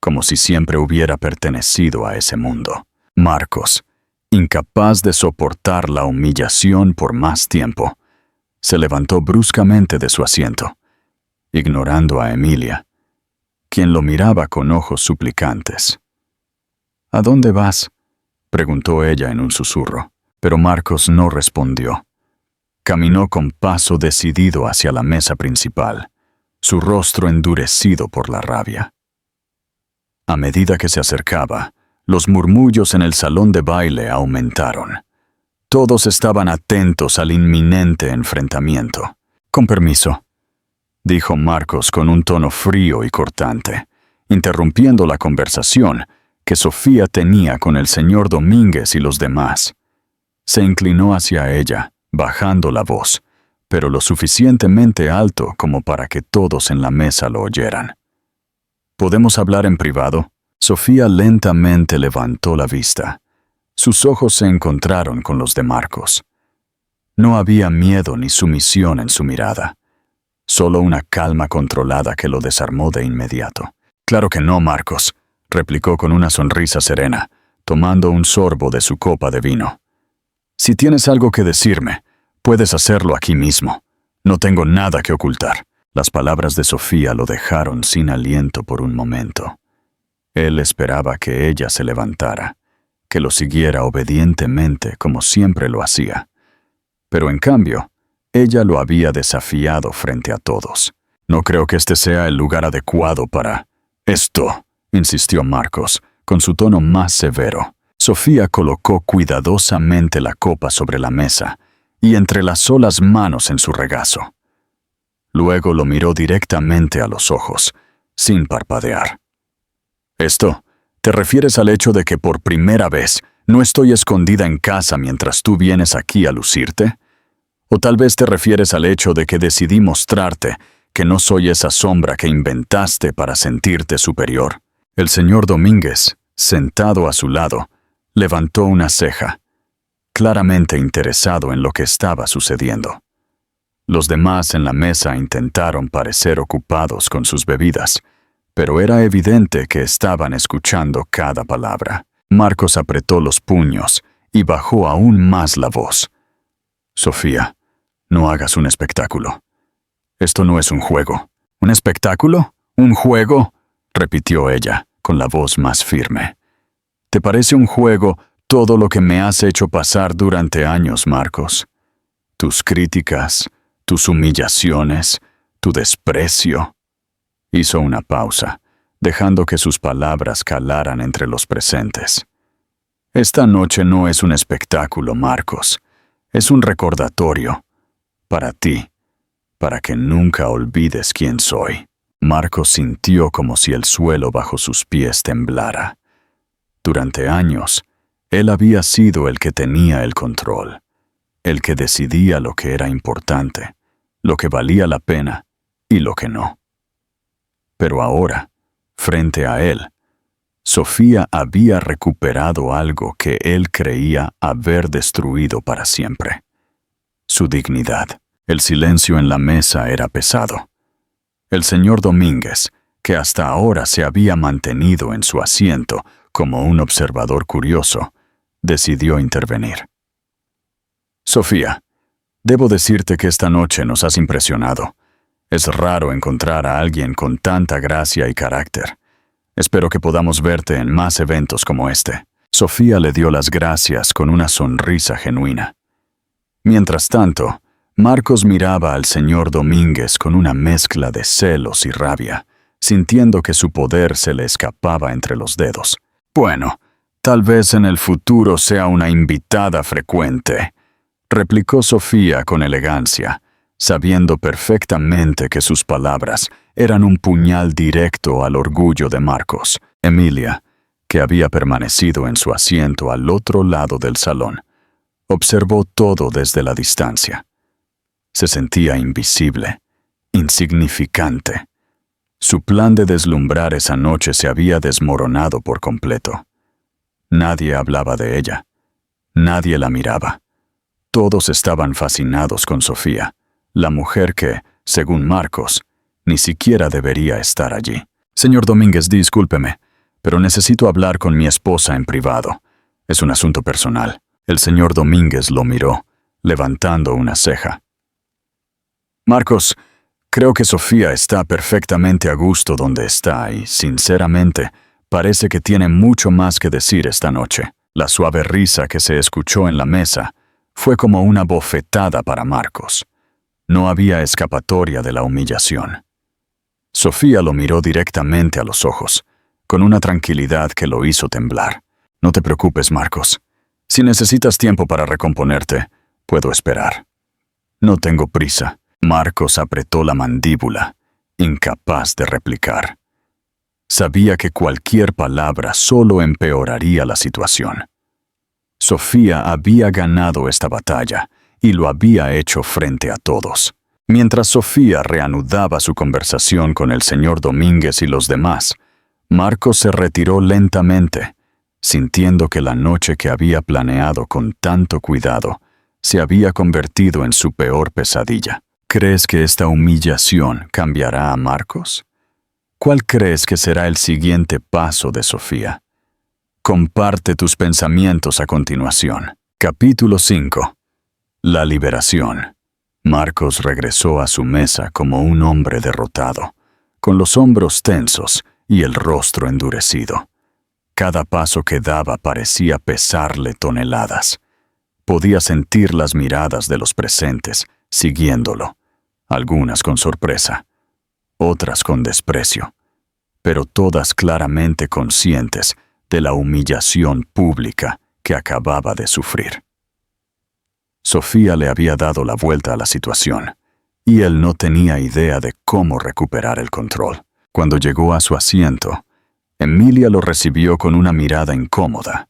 Speaker 1: como si siempre hubiera pertenecido a ese mundo. Marcos, incapaz de soportar la humillación por más tiempo, se levantó bruscamente de su asiento, ignorando a Emilia, quien lo miraba con ojos suplicantes. «¿A dónde vas? preguntó ella en un susurro, pero Marcos no respondió. Caminó con paso decidido hacia la mesa principal, su rostro endurecido por la rabia. A medida que se acercaba, los murmullos en el salón de baile aumentaron. Todos estaban atentos al inminente enfrentamiento. «Con permiso», dijo Marcos con un tono frío y cortante, interrumpiendo la conversación que Sofía tenía con el señor Domínguez y los demás. Se inclinó hacia ella, bajando la voz, pero lo suficientemente alto como para que todos en la mesa lo oyeran. «¿Podemos hablar en privado?» Sofía lentamente levantó la vista. Sus ojos se encontraron con los de Marcos. No había miedo ni sumisión en su mirada, solo una calma controlada que lo desarmó de inmediato. «Claro que no, Marcos», replicó con una sonrisa serena, tomando un sorbo de su copa de vino. «Si tienes algo que decirme, puedes hacerlo aquí mismo. No tengo nada que ocultar». Las palabras de Sofía lo dejaron sin aliento por un momento. Él esperaba que ella se levantara, que lo siguiera obedientemente como siempre lo hacía. Pero en cambio, ella lo había desafiado frente a todos. «No creo que este sea el lugar adecuado para esto», insistió Marcos, con su tono más severo. Sofía colocó cuidadosamente la copa sobre la mesa y entrelazó las manos en su regazo. Luego lo miró directamente a los ojos, sin parpadear. «¿Esto? ¿Te refieres al hecho de que por primera vez no estoy escondida en casa mientras tú vienes aquí a lucirte? ¿O tal vez te refieres al hecho de que decidí mostrarte que no soy esa sombra que inventaste para sentirte superior?» El señor Domínguez, sentado a su lado, levantó una ceja, claramente interesado en lo que estaba sucediendo. Los demás en la mesa intentaron parecer ocupados con sus bebidas, pero era evidente que estaban escuchando cada palabra. Marcos apretó los puños y bajó aún más la voz. «Sofía, no hagas un espectáculo. Esto no es un juego». «¿Un espectáculo? ¿Un juego?», repitió ella, con la voz más firme. «¿Te parece un juego todo lo que me has hecho pasar durante años, Marcos? Tus críticas, tus humillaciones, tu desprecio». Hizo una pausa, dejando que sus palabras calaran entre los presentes. «Esta noche no es un espectáculo, Marcos. Es un recordatorio. Para ti, para que nunca olvides quién soy». Marcos sintió como si el suelo bajo sus pies temblara. Durante años, él había sido el que tenía el control, el que decidía lo que era importante, lo que valía la pena y lo que no. Pero ahora, frente a él, Sofía había recuperado algo que él creía haber destruido para siempre: su dignidad. El silencio en la mesa era pesado. El señor Domínguez, que hasta ahora se había mantenido en su asiento como un observador curioso, decidió intervenir. «Sofía, debo decirte que esta noche nos has impresionado. Es raro encontrar a alguien con tanta gracia y carácter. Espero que podamos verte en más eventos como este». Sofía le dio las gracias con una sonrisa genuina. Mientras tanto, Marcos miraba al señor Domínguez con una mezcla de celos y rabia, sintiendo que su poder se le escapaba entre los dedos. «Bueno, tal vez en el futuro sea una invitada frecuente», replicó Sofía con elegancia, sabiendo perfectamente que sus palabras eran un puñal directo al orgullo de Marcos. Emilia, que había permanecido en su asiento al otro lado del salón, observó todo desde la distancia. Se sentía invisible, insignificante. Su plan de deslumbrar esa noche se había desmoronado por completo. Nadie hablaba de ella. Nadie la miraba. Todos estaban fascinados con Sofía, la mujer que, según Marcos, ni siquiera debería estar allí. «Señor Domínguez, discúlpeme, pero necesito hablar con mi esposa en privado. Es un asunto personal». El señor Domínguez lo miró, levantando una ceja. «Marcos, creo que Sofía está perfectamente a gusto donde está y, sinceramente, parece que tiene mucho más que decir esta noche». La suave risa que se escuchó en la mesa fue como una bofetada para Marcos. No había escapatoria de la humillación. Sofía lo miró directamente a los ojos, con una tranquilidad que lo hizo temblar. No te preocupes, Marcos. Si necesitas tiempo para recomponerte, puedo esperar. No tengo prisa. Marcos apretó la mandíbula, incapaz de replicar. Sabía que cualquier palabra solo empeoraría la situación. Sofía había ganado esta batalla y lo había hecho frente a todos. Mientras Sofía reanudaba su conversación con el señor Domínguez y los demás, Marcos se retiró lentamente, sintiendo que la noche que había planeado con tanto cuidado se había convertido en su peor pesadilla. ¿Crees que esta humillación cambiará a Marcos? ¿Cuál crees que será el siguiente paso de Sofía? Comparte tus pensamientos a continuación. Capítulo 5. La liberación. Marcos regresó a su mesa como un hombre derrotado, con los hombros tensos y el rostro endurecido. Cada paso que daba parecía pesarle toneladas. Podía sentir las miradas de los presentes, siguiéndolo, algunas con sorpresa, otras con desprecio, pero todas claramente conscientes de la humillación pública que acababa de sufrir. Sofía le había dado la vuelta a la situación, y él no tenía idea de cómo recuperar el control. Cuando llegó a su asiento, Emilia lo recibió con una mirada incómoda,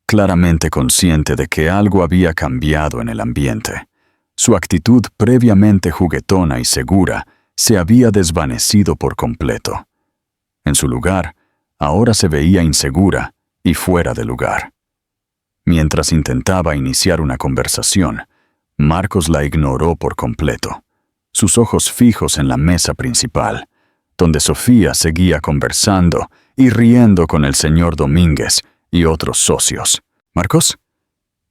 Speaker 1: claramente consciente de que algo había cambiado en el ambiente. Su actitud previamente juguetona y segura se había desvanecido por completo. En su lugar, ahora se veía insegura y fuera de lugar. Mientras intentaba iniciar una conversación, Marcos la ignoró por completo, sus ojos fijos en la mesa principal, donde Sofía seguía conversando y riendo con el señor Domínguez y otros socios. «¿Marcos?»,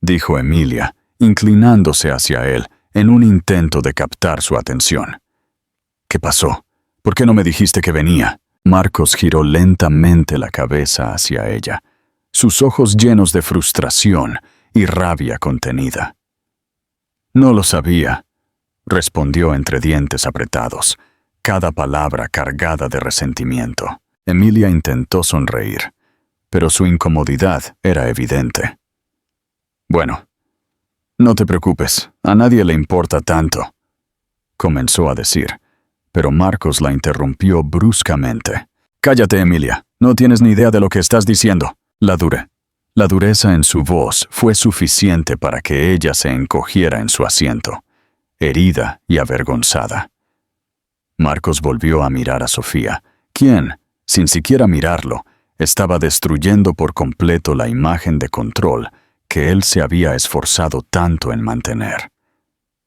Speaker 1: dijo Emilia, inclinándose hacia él en un intento de captar su atención. «¿Qué pasó? ¿Por qué no me dijiste que venía?». Marcos giró lentamente la cabeza hacia ella, sus ojos llenos de frustración y rabia contenida. «No lo sabía», respondió entre dientes apretados, cada palabra cargada de resentimiento. Emilia intentó sonreír, pero su incomodidad era evidente. «Bueno, no te preocupes, a nadie le importa tanto», comenzó a decir, pero Marcos la interrumpió bruscamente. «Cállate, Emilia, no tienes ni idea de lo que estás diciendo». La dureza en su voz fue suficiente para que ella se encogiera en su asiento, herida y avergonzada. Marcos volvió a mirar a Sofía, quien, sin siquiera mirarlo, estaba destruyendo por completo la imagen de control que él se había esforzado tanto en mantener.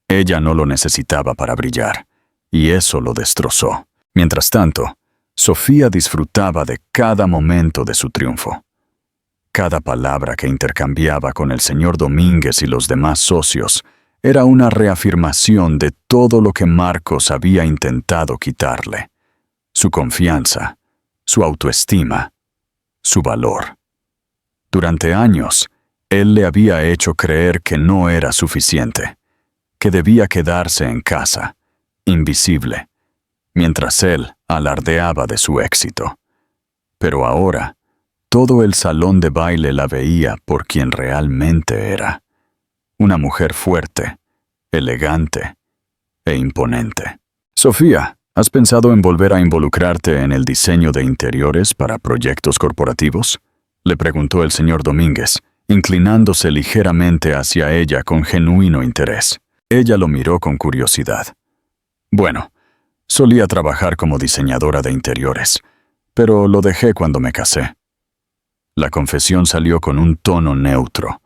Speaker 1: Ella no lo necesitaba para brillar, y eso lo destrozó. Mientras tanto, Sofía disfrutaba de cada momento de su triunfo. Cada palabra que intercambiaba con el señor Domínguez y los demás socios era una reafirmación de todo lo que Marcos había intentado quitarle: su confianza, su autoestima, su valor. Durante años, él le había hecho creer que no era suficiente, que debía quedarse en casa, invisible, mientras él alardeaba de su éxito. Pero ahora, todo el salón de baile la veía por quien realmente era: una mujer fuerte, elegante e imponente. «Sofía, ¿has pensado en volver a involucrarte en el diseño de interiores para proyectos corporativos?», le preguntó el señor Domínguez, inclinándose ligeramente hacia ella con genuino interés. Ella lo miró con curiosidad. «Bueno, solía trabajar como diseñadora de interiores, pero lo dejé cuando me casé». La confesión salió con un tono neutro,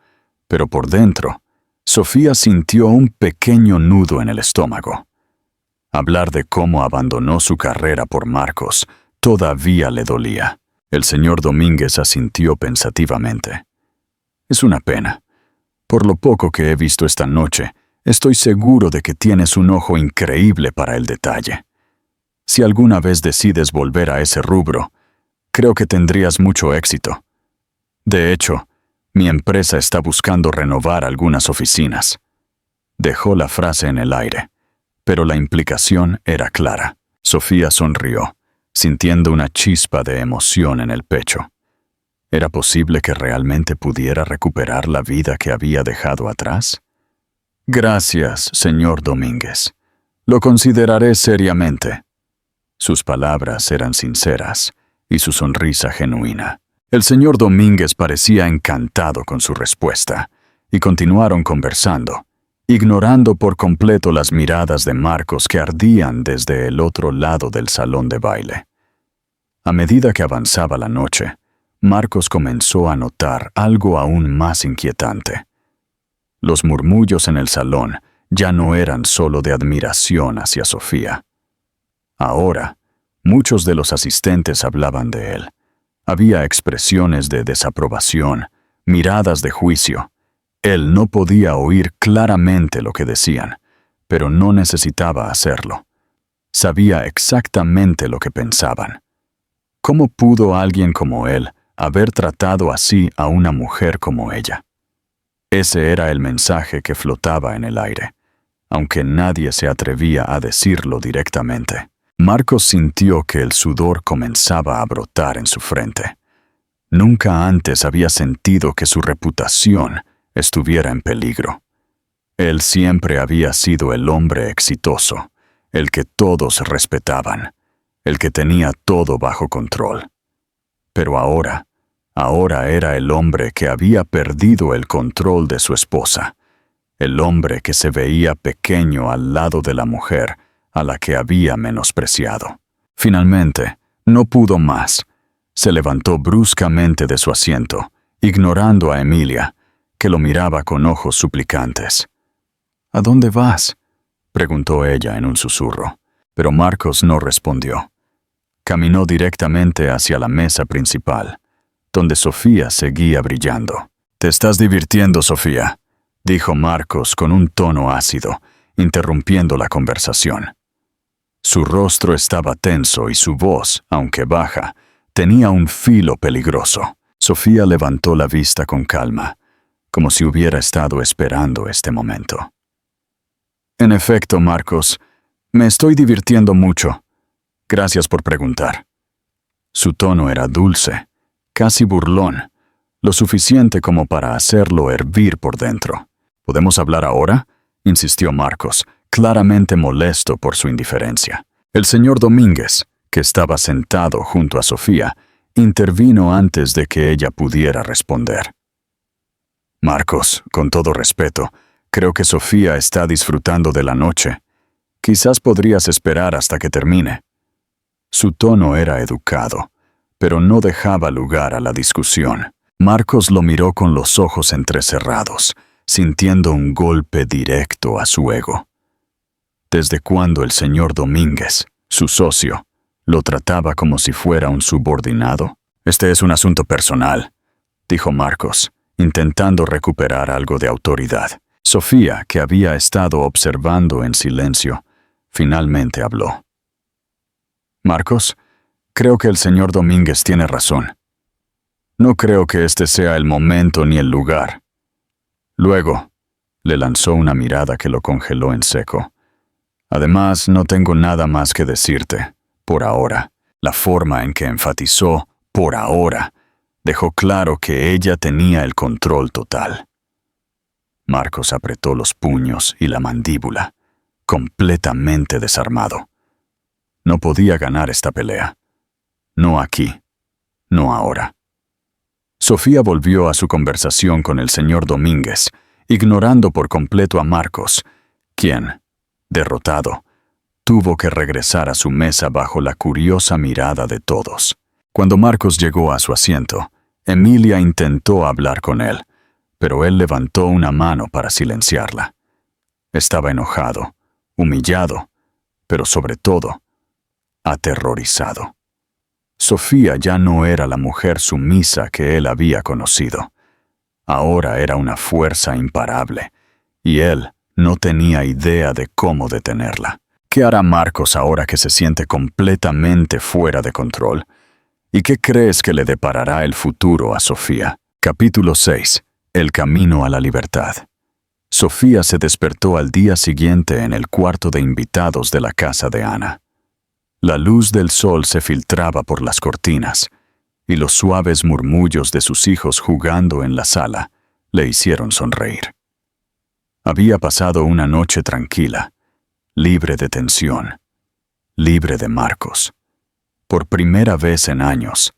Speaker 1: pero por dentro, Sofía sintió un pequeño nudo en el estómago. Hablar de cómo abandonó su carrera por Marcos todavía le dolía. El señor Domínguez asintió pensativamente. «Es una pena. Por lo poco que he visto esta noche, estoy seguro de que tienes un ojo increíble para el detalle. Si alguna vez decides volver a ese rubro, creo que tendrías mucho éxito. De hecho, Mi empresa está buscando renovar algunas oficinas. Dejó la frase en el aire, pero la implicación era clara. Sofía sonrió, sintiendo una chispa de emoción en el pecho. ¿Era posible que realmente pudiera recuperar la vida que había dejado atrás? Gracias, señor Domínguez. Lo consideraré seriamente. Sus palabras eran sinceras y su sonrisa genuina. El señor Domínguez parecía encantado con su respuesta, y continuaron conversando, ignorando por completo las miradas de Marcos que ardían desde el otro lado del salón de baile. A medida que avanzaba la noche, Marcos comenzó a notar algo aún más inquietante. Los murmullos en el salón ya no eran solo de admiración hacia Sofía. Ahora, muchos de los asistentes hablaban de él. Había expresiones de desaprobación, miradas de juicio. Él no podía oír claramente lo que decían, pero no necesitaba hacerlo. Sabía exactamente lo que pensaban. ¿Cómo pudo alguien como él haber tratado así a una mujer como ella? Ese era el mensaje que flotaba en el aire, aunque nadie se atrevía a decirlo directamente. Marcos sintió que el sudor comenzaba a brotar en su frente. Nunca antes había sentido que su reputación estuviera en peligro. Él siempre había sido el hombre exitoso, el que todos respetaban, el que tenía todo bajo control. Pero ahora era el hombre que había perdido el control de su esposa, el hombre que se veía pequeño al lado de la mujer a la que había menospreciado. Finalmente, no pudo más. Se levantó bruscamente de su asiento, ignorando a Emilia, que lo miraba con ojos suplicantes. «¿A dónde vas?», preguntó ella en un susurro, pero Marcos no respondió. Caminó directamente hacia la mesa principal, donde Sofía seguía brillando. «Te estás divirtiendo, Sofía», dijo Marcos con un tono ácido, interrumpiendo la conversación. Su rostro estaba tenso y su voz, aunque baja, tenía un filo peligroso. Sofía levantó la vista con calma, como si hubiera estado esperando este momento. «En efecto, Marcos, me estoy divirtiendo mucho. Gracias por preguntar». Su tono era dulce, casi burlón, lo suficiente como para hacerlo hervir por dentro. «¿Podemos hablar ahora?», insistió Marcos, claramente molesto por su indiferencia. El señor Domínguez, que estaba sentado junto a Sofía, intervino antes de que ella pudiera responder. «Marcos, con todo respeto, creo que Sofía está disfrutando de la noche. Quizás podrías esperar hasta que termine». Su tono era educado, pero no dejaba lugar a la discusión. Marcos lo miró con los ojos entrecerrados, sintiendo un golpe directo a su ego. ¿Desde cuándo el señor Domínguez, su socio, lo trataba como si fuera un subordinado? «Este es un asunto personal», dijo Marcos, intentando recuperar algo de autoridad. Sofía, que había estado observando en silencio, finalmente habló. «Marcos, creo que el señor Domínguez tiene razón. No creo que este sea el momento ni el lugar». Luego, le lanzó una mirada que lo congeló en seco. «Además, no tengo nada más que decirte, por ahora». La forma en que enfatizó «por ahora» dejó claro que ella tenía el control total. Marcos apretó los puños y la mandíbula, completamente desarmado. No podía ganar esta pelea. No aquí, no ahora. Sofía volvió a su conversación con el señor Domínguez, ignorando por completo a Marcos, quien, derrotado, tuvo que regresar a su mesa bajo la curiosa mirada de todos. Cuando Marcos llegó a su asiento, Emilia intentó hablar con él, pero él levantó una mano para silenciarla. Estaba enojado, humillado, pero sobre todo, aterrorizado. Sofía ya no era la mujer sumisa que él había conocido. Ahora era una fuerza imparable, y él no tenía idea de cómo detenerla. ¿Qué hará Marcos ahora que se siente completamente fuera de control? ¿Y qué crees que le deparará el futuro a Sofía? Capítulo 6. El camino a la libertad. Sofía se despertó al día siguiente en el cuarto de invitados de la casa de Ana. La luz del sol se filtraba por las cortinas, y los suaves murmullos de sus hijos jugando en la sala le hicieron sonreír. Había pasado una noche tranquila, libre de tensión, libre de Marcos. Por primera vez en años,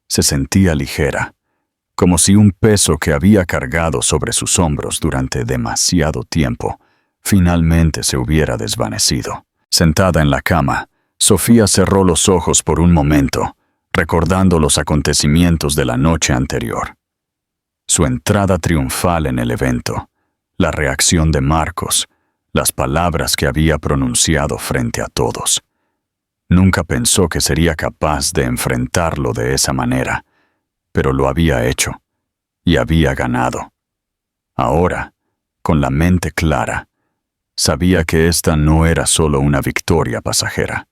Speaker 1: se sentía ligera, como si un peso que había cargado sobre sus hombros durante demasiado tiempo finalmente se hubiera desvanecido. Sentada en la cama, Sofía cerró los ojos por un momento, recordando los acontecimientos de la noche anterior. Su entrada triunfal en el evento, la reacción de Marcos, las palabras que había pronunciado frente a todos. Nunca pensó que sería capaz de enfrentarlo de esa manera, pero lo había hecho, y había ganado. Ahora, con la mente clara, sabía que esta no era solo una victoria pasajera.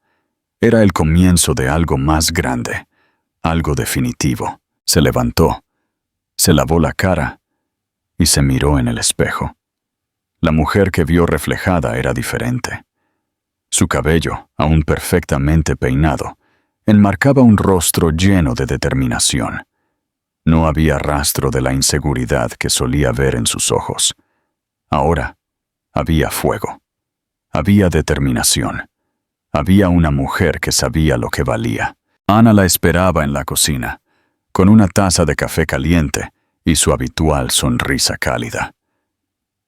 Speaker 1: Era el comienzo de algo más grande, algo definitivo. Se levantó, se lavó la cara y se miró en el espejo. La mujer que vio reflejada era diferente. Su cabello, aún perfectamente peinado, enmarcaba un rostro lleno de determinación. No había rastro de la inseguridad que solía ver en sus ojos. Ahora había fuego, había determinación. Había una mujer que sabía lo que valía. Ana la esperaba en la cocina, con una taza de café caliente y su habitual sonrisa cálida.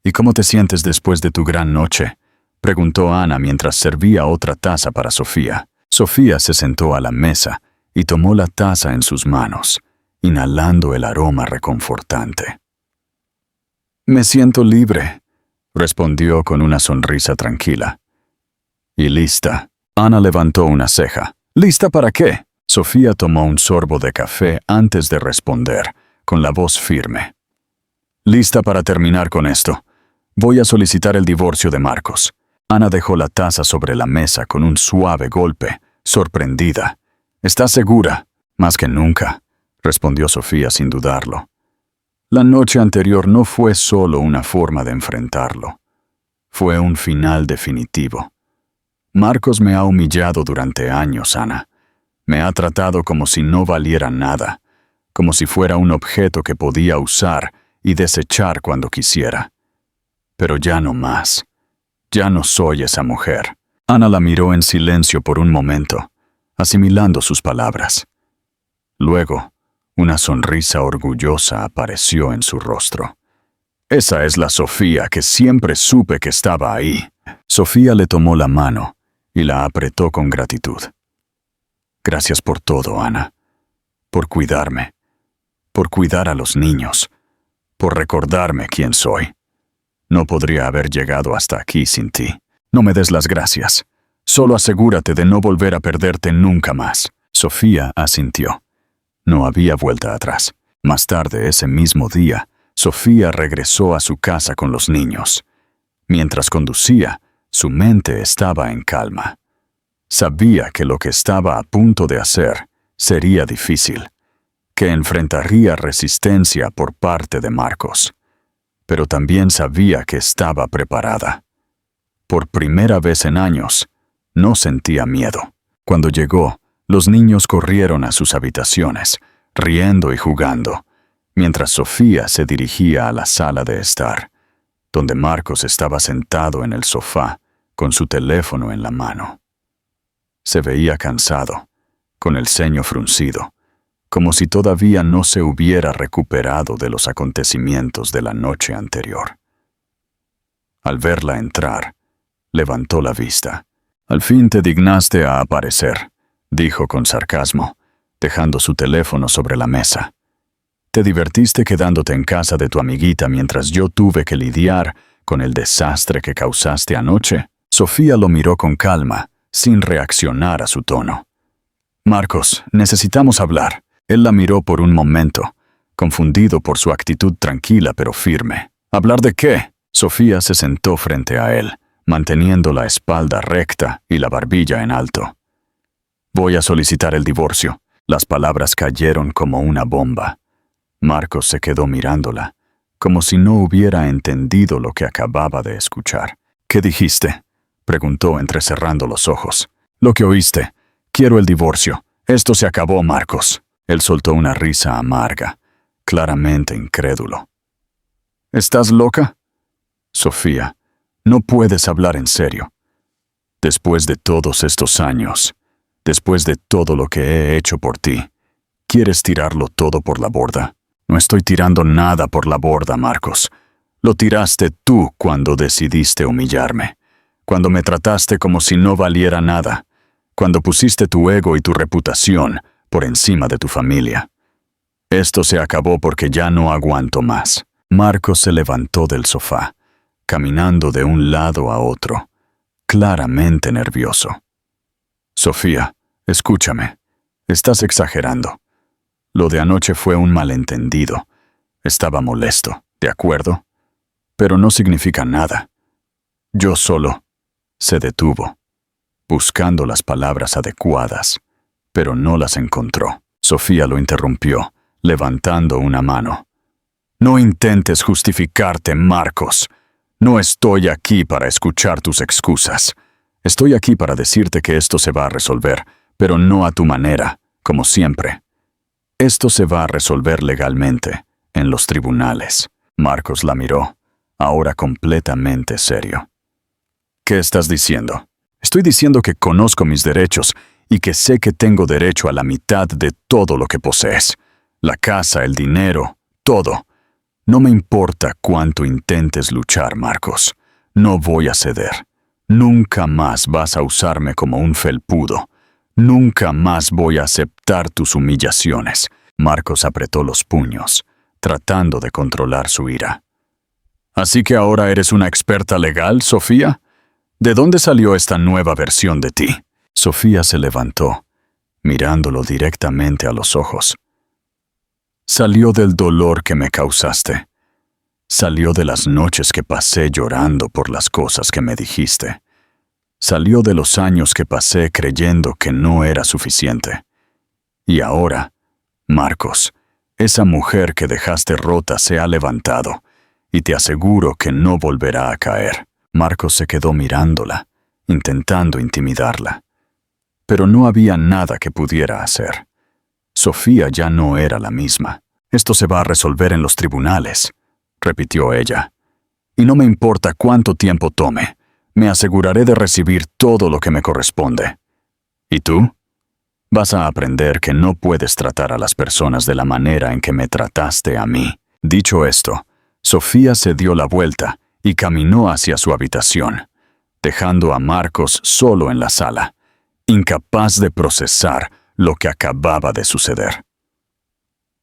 Speaker 1: ¿Y cómo te sientes después de tu gran noche?, preguntó Ana mientras servía otra taza para Sofía. Sofía se sentó a la mesa y tomó la taza en sus manos, inhalando el aroma reconfortante. «Me siento libre», respondió con una sonrisa tranquila. «Y lista». Ana levantó una ceja. «¿Lista para qué?». Sofía tomó un sorbo de café antes de responder, con la voz firme. «Lista para terminar con esto. Voy a solicitar el divorcio de Marcos». Ana dejó la taza sobre la mesa con un suave golpe, sorprendida. «¿Estás segura?». «Más que nunca», respondió Sofía sin dudarlo. La noche anterior no fue solo una forma de enfrentarlo. Fue un final definitivo. Marcos me ha humillado durante años, Ana. Me ha tratado como si no valiera nada, como si fuera un objeto que podía usar y desechar cuando quisiera. Pero ya no más. Ya no soy esa mujer. Ana la miró en silencio por un momento, asimilando sus palabras. Luego, una sonrisa orgullosa apareció en su rostro. «Esa es la Sofía que siempre supe que estaba ahí». Sofía le tomó la mano y la apretó con gratitud. «Gracias por todo, Ana. Por cuidarme. Por cuidar a los niños. Por recordarme quién soy. No podría haber llegado hasta aquí sin ti. No me des las gracias. Solo asegúrate de no volver a perderte nunca más». Sofía asintió. No había vuelta atrás. Más tarde ese mismo día, Sofía regresó a su casa con los niños. Mientras conducía, su mente estaba en calma. Sabía que lo que estaba a punto de hacer sería difícil, que enfrentaría resistencia por parte de Marcos. Pero también sabía que estaba preparada. Por primera vez en años, no sentía miedo. Cuando llegó, los niños corrieron a sus habitaciones, riendo y jugando, mientras Sofía se dirigía a la sala de estar, donde Marcos estaba sentado en el sofá, con su teléfono en la mano. Se veía cansado, con el ceño fruncido, como si todavía no se hubiera recuperado de los acontecimientos de la noche anterior. Al verla entrar, levantó la vista. «Al fin te dignaste a aparecer», dijo con sarcasmo, dejando su teléfono sobre la mesa. «Te divertiste quedándote en casa de tu amiguita mientras yo tuve que lidiar con el desastre que causaste anoche». Sofía lo miró con calma, sin reaccionar a su tono. «Marcos, necesitamos hablar». Él la miró por un momento, confundido por su actitud tranquila pero firme. «¿Hablar de qué?». Sofía se sentó frente a él, manteniendo la espalda recta y la barbilla en alto. «Voy a solicitar el divorcio». Las palabras cayeron como una bomba. Marcos se quedó mirándola, como si no hubiera entendido lo que acababa de escuchar. ¿Qué dijiste?, preguntó entrecerrando los ojos. Lo que oíste. Quiero el divorcio. Esto se acabó, Marcos. Él soltó una risa amarga, claramente incrédulo. ¿Estás loca? Sofía, no puedes hablar en serio. Después de todos estos años, después de todo lo que he hecho por ti, ¿quieres tirarlo todo por la borda? No estoy tirando nada por la borda, Marcos. Lo tiraste tú cuando decidiste humillarme, cuando me trataste como si no valiera nada, cuando pusiste tu ego y tu reputación por encima de tu familia. Esto se acabó porque ya no aguanto más. Marcos se levantó del sofá, caminando de un lado a otro, claramente nervioso. Sofía, escúchame. Estás exagerando. Lo de anoche fue un malentendido. Estaba molesto, ¿de acuerdo? Pero no significa nada. Yo solo. Se detuvo, buscando las palabras adecuadas, pero no las encontró. Sofía lo interrumpió, levantando una mano. No intentes justificarte, Marcos. No estoy aquí para escuchar tus excusas. Estoy aquí para decirte que esto se va a resolver, pero no a tu manera, como siempre. Esto se va a resolver legalmente, en los tribunales. Marcos la miró, ahora completamente serio. ¿Qué estás diciendo? Estoy diciendo que conozco mis derechos y que sé que tengo derecho a la mitad de todo lo que posees. La casa, el dinero, todo. No me importa cuánto intentes luchar, Marcos. No voy a ceder. Nunca más vas a usarme como un felpudo. Nunca más voy a aceptar tus humillaciones. Marcos apretó los puños, tratando de controlar su ira. ¿Así que ahora eres una experta legal, Sofía? ¿De dónde salió esta nueva versión de ti? Sofía se levantó, mirándolo directamente a los ojos. Salió del dolor que me causaste. Salió de las noches que pasé llorando por las cosas que me dijiste. Salió de los años que pasé creyendo que no era suficiente. Y ahora, Marcos, esa mujer que dejaste rota se ha levantado, y te aseguro que no volverá a caer. Marcos se quedó mirándola, intentando intimidarla. Pero no había nada que pudiera hacer. Sofía ya no era la misma. Esto se va a resolver en los tribunales, repitió ella. Y no me importa cuánto tiempo tome, me aseguraré de recibir todo lo que me corresponde. ¿Y tú? Vas a aprender que no puedes tratar a las personas de la manera en que me trataste a mí. Dicho esto, Sofía se dio la vuelta y caminó hacia su habitación, dejando a Marcos solo en la sala, incapaz de procesar lo que acababa de suceder.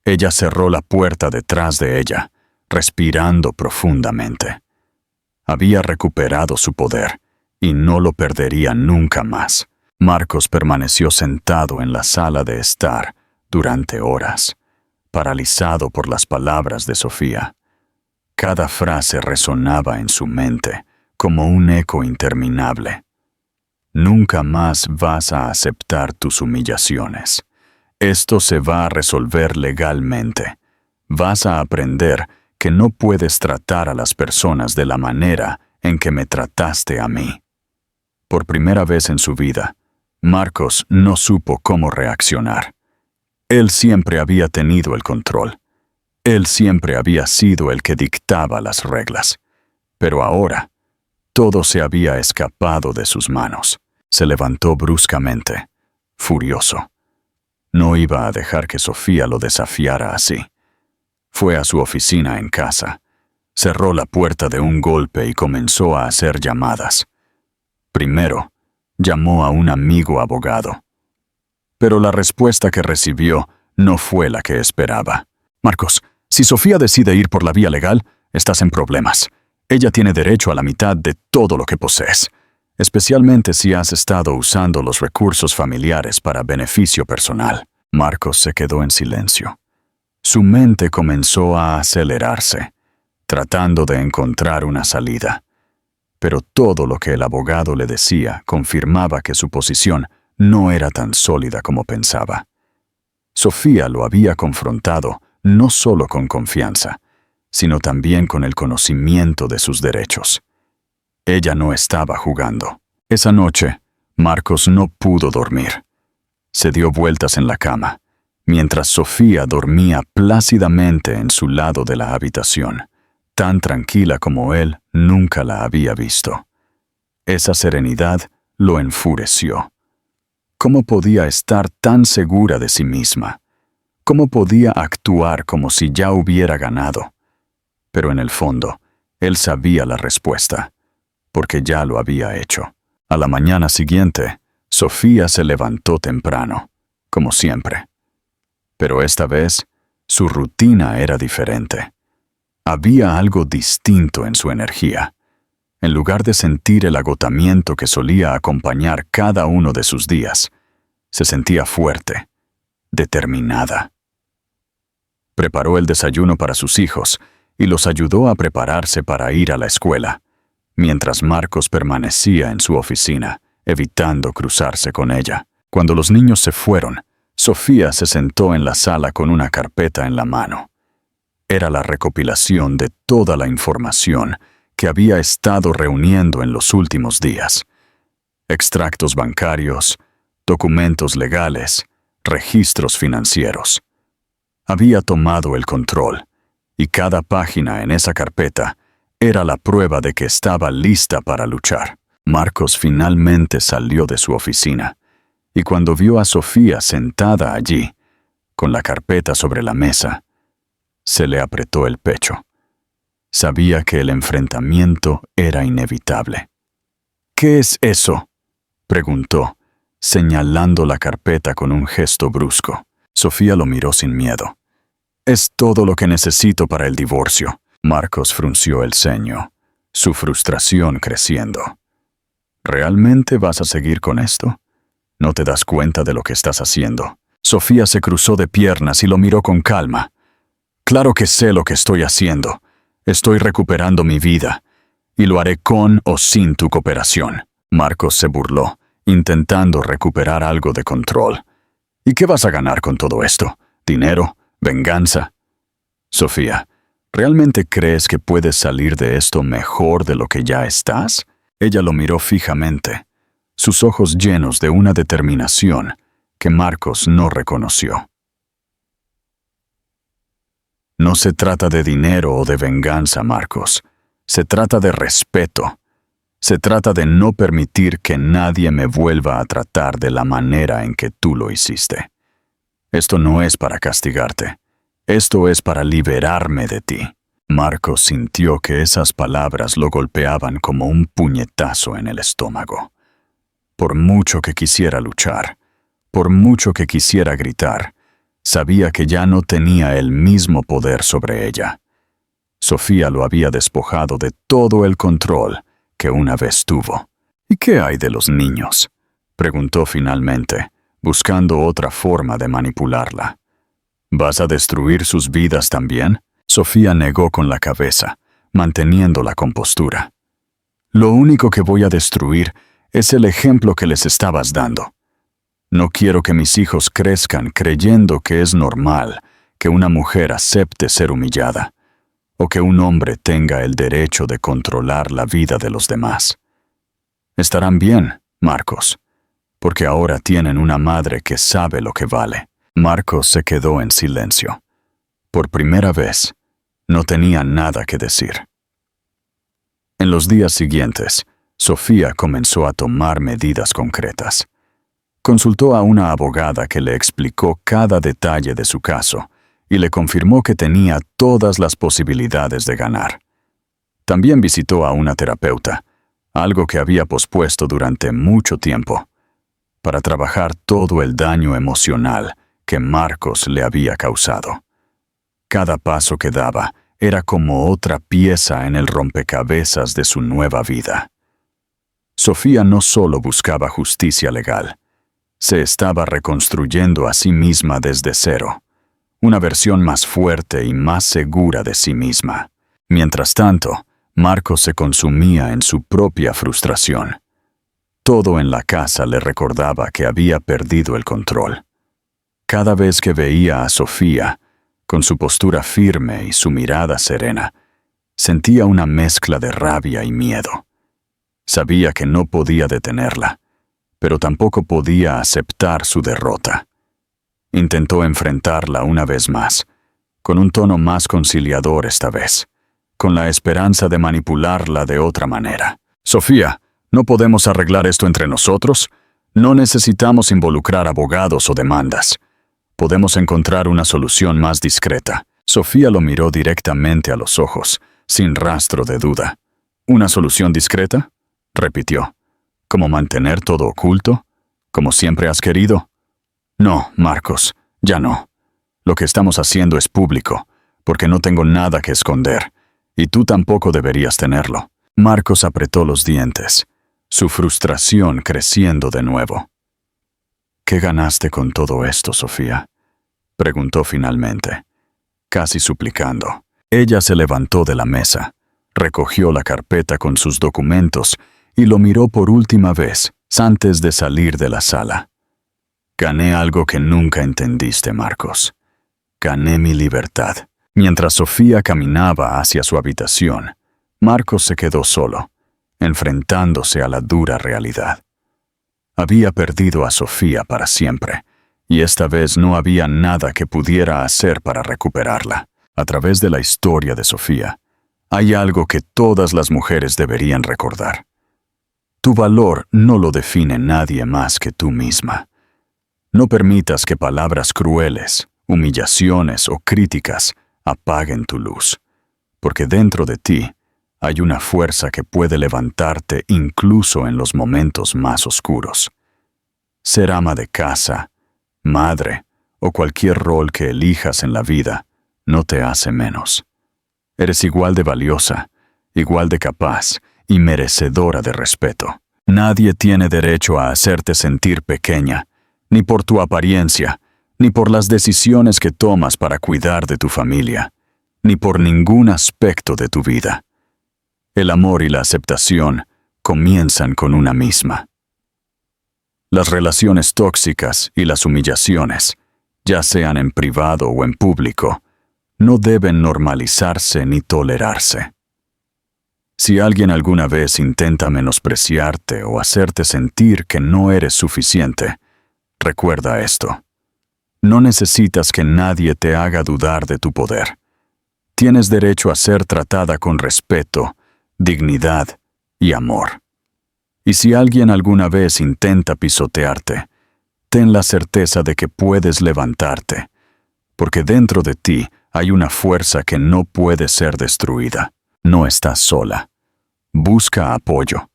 Speaker 1: Ella cerró la puerta detrás de ella, respirando profundamente. Había recuperado su poder y no lo perdería nunca más. Marcos permaneció sentado en la sala de estar durante horas, paralizado por las palabras de Sofía. Cada frase resonaba en su mente como un eco interminable. Nunca más vas a aceptar tus humillaciones. Esto se va a resolver legalmente. Vas a aprender que no puedes tratar a las personas de la manera en que me trataste a mí. Por primera vez en su vida, Marcos no supo cómo reaccionar. Él siempre había tenido el control. Él siempre había sido el que dictaba las reglas. Pero ahora, todo se había escapado de sus manos. Se levantó bruscamente, furioso. No iba a dejar que Sofía lo desafiara así. Fue a su oficina en casa, cerró la puerta de un golpe y comenzó a hacer llamadas. Primero, llamó a un amigo abogado. Pero la respuesta que recibió no fue la que esperaba. Marcos, si Sofía decide ir por la vía legal, estás en problemas. Ella tiene derecho a la mitad de todo lo que posees, especialmente si has estado usando los recursos familiares para beneficio personal. Marcos se quedó en silencio. Su mente comenzó a acelerarse, tratando de encontrar una salida. Pero todo lo que el abogado le decía confirmaba que su posición no era tan sólida como pensaba. Sofía lo había confrontado no solo con confianza, sino también con el conocimiento de sus derechos. Ella no estaba jugando. Esa noche, Marcos no pudo dormir. Se dio vueltas en la cama, mientras Sofía dormía plácidamente en su lado de la habitación, tan tranquila como él nunca la había visto. Esa serenidad lo enfureció. ¿Cómo podía estar tan segura de sí misma? ¿Cómo podía actuar como si ya hubiera ganado? Pero en el fondo, él sabía la respuesta, porque ya lo había hecho. A la mañana siguiente, Sofía se levantó temprano, como siempre. Pero esta vez, su rutina era diferente. Había algo distinto en su energía. En lugar de sentir el agotamiento que solía acompañar cada uno de sus días, se sentía fuerte, determinada. Preparó el desayuno para sus hijos y los ayudó a prepararse para ir a la escuela, mientras Marcos permanecía en su oficina, evitando cruzarse con ella. Cuando los niños se fueron, Sofía se sentó en la sala con una carpeta en la mano. Era la recopilación de toda la información que había estado reuniendo en los últimos días. Extractos bancarios, documentos legales, registros financieros. Había tomado el control, y cada página en esa carpeta era la prueba de que estaba lista para luchar. Marcos finalmente salió de su oficina, y cuando vio a Sofía sentada allí, con la carpeta sobre la mesa, se le apretó el pecho. Sabía que el enfrentamiento era inevitable. «¿Qué es eso?», preguntó, señalando la carpeta con un gesto brusco. Sofía lo miró sin miedo. «Es todo lo que necesito para el divorcio». Marcos frunció el ceño, su frustración creciendo. «¿Realmente vas a seguir con esto? ¿No te das cuenta de lo que estás haciendo?». Sofía se cruzó de piernas y lo miró con calma. «Claro que sé lo que estoy haciendo. Estoy recuperando mi vida, y lo haré con o sin tu cooperación». Marcos se burló, intentando recuperar algo de control. «¿Y qué vas a ganar con todo esto? ¿Dinero? ¿Venganza?». «Sofía, ¿realmente crees que puedes salir de esto mejor de lo que ya estás?». Ella lo miró fijamente, sus ojos llenos de una determinación que Marcos no reconoció. «No se trata de dinero o de venganza, Marcos. Se trata de respeto. Se trata de no permitir que nadie me vuelva a tratar de la manera en que tú lo hiciste. Esto no es para castigarte. Esto es para liberarme de ti». Marcos sintió que esas palabras lo golpeaban como un puñetazo en el estómago. Por mucho que quisiera luchar, por mucho que quisiera gritar, sabía que ya no tenía el mismo poder sobre ella. Sofía lo había despojado de todo el control que una vez tuvo. «¿Y qué hay de los niños?», preguntó finalmente, buscando otra forma de manipularla. «¿Vas a destruir sus vidas también?». Sofía negó con la cabeza, manteniendo la compostura. «Lo único que voy a destruir es el ejemplo que les estabas dando. No quiero que mis hijos crezcan creyendo que es normal que una mujer acepte ser humillada, o que un hombre tenga el derecho de controlar la vida de los demás. Estarán bien, Marcos, porque ahora tienen una madre que sabe lo que vale». Marcos se quedó en silencio. Por primera vez, no tenía nada que decir. En los días siguientes, Sofía comenzó a tomar medidas concretas. Consultó a una abogada que le explicó cada detalle de su caso y le confirmó que tenía todas las posibilidades de ganar. También visitó a una terapeuta, algo que había pospuesto durante mucho tiempo, para trabajar todo el daño emocional que Marcos le había causado. Cada paso que daba era como otra pieza en el rompecabezas de su nueva vida. Sofía no solo buscaba justicia legal, se estaba reconstruyendo a sí misma desde cero, una versión más fuerte y más segura de sí misma. Mientras tanto, Marcos se consumía en su propia frustración. Todo en la casa le recordaba que había perdido el control. Cada vez que veía a Sofía, Con su postura firme y su mirada serena, sentía una mezcla de rabia y miedo. Sabía que no podía detenerla, pero tampoco podía aceptar su derrota. Intentó enfrentarla una vez más, con un tono más conciliador esta vez, con la esperanza de manipularla de otra manera. «Sofía, ¿no podemos arreglar esto entre nosotros? No necesitamos involucrar abogados o demandas. Podemos encontrar una solución más discreta». Sofía lo miró directamente a los ojos, sin rastro de duda. «¿Una solución discreta?», repitió. «¿Cómo mantener todo oculto? ¿Como siempre has querido?» «No, Marcos, ya no. Lo que estamos haciendo es público, porque no tengo nada que esconder, y tú tampoco deberías tenerlo». Marcos apretó los dientes, su frustración creciendo de nuevo. «¿Qué ganaste con todo esto, Sofía?», preguntó finalmente, casi suplicando. Ella se levantó de la mesa, recogió la carpeta con sus documentos y lo miró por última vez antes de salir de la sala. «Gané algo que nunca entendiste, Marcos. Gané mi libertad». Mientras Sofía caminaba hacia su habitación, Marcos se quedó solo, enfrentándose a la dura realidad. Había perdido a Sofía para siempre, y esta vez no había nada que pudiera hacer para recuperarla. A través de la historia de Sofía, hay algo que todas las mujeres deberían recordar. Tu valor no lo define nadie más que tú misma. No permitas que palabras crueles, humillaciones o críticas apaguen tu luz, porque dentro de ti hay una fuerza que puede levantarte incluso en los momentos más oscuros. Ser ama de casa, madre o cualquier rol que elijas en la vida no te hace menos. Eres igual de valiosa, igual de capaz y merecedora de respeto. Nadie tiene derecho a hacerte sentir pequeña, ni por tu apariencia, ni por las decisiones que tomas para cuidar de tu familia, ni por ningún aspecto de tu vida. El amor y la aceptación comienzan con una misma. Las relaciones tóxicas y las humillaciones, ya sean en privado o en público, no deben normalizarse ni tolerarse. Si alguien alguna vez intenta menospreciarte o hacerte sentir que no eres suficiente, recuerda esto. No necesitas que nadie te haga dudar de tu poder. Tienes derecho a ser tratada con respeto, dignidad y amor. Y si alguien alguna vez intenta pisotearte, ten la certeza de que puedes levantarte, porque dentro de ti hay una fuerza que no puede ser destruida. No estás sola. Busca apoyo.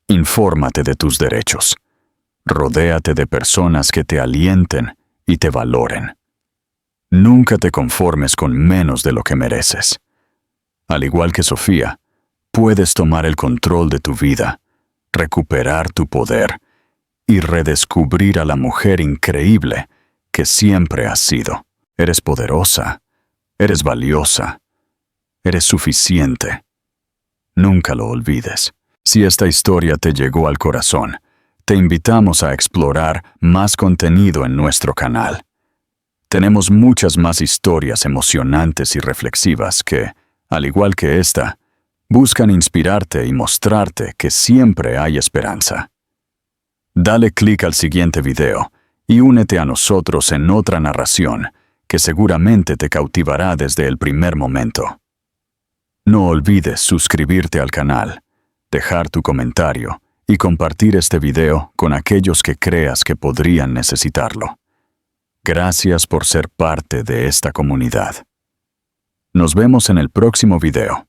Speaker 1: Infórmate de tus derechos. Rodéate de personas que te alienten y te valoren. Nunca te conformes con menos de lo que mereces. Al igual que Sofía, puedes tomar el control de tu vida, recuperar tu poder y redescubrir a la mujer increíble que siempre has sido. Eres poderosa, eres valiosa, eres suficiente. Nunca lo olvides. Si esta historia te llegó al corazón, te invitamos a explorar más contenido en nuestro canal. Tenemos muchas más historias emocionantes y reflexivas que, al igual que esta, buscan inspirarte y mostrarte que siempre hay esperanza. Dale clic al siguiente video y únete a nosotros en otra narración que seguramente te cautivará desde el primer momento. No olvides suscribirte al canal, dejar tu comentario y compartir este video con aquellos que creas que podrían necesitarlo. Gracias por ser parte de esta comunidad. Nos vemos en el próximo video.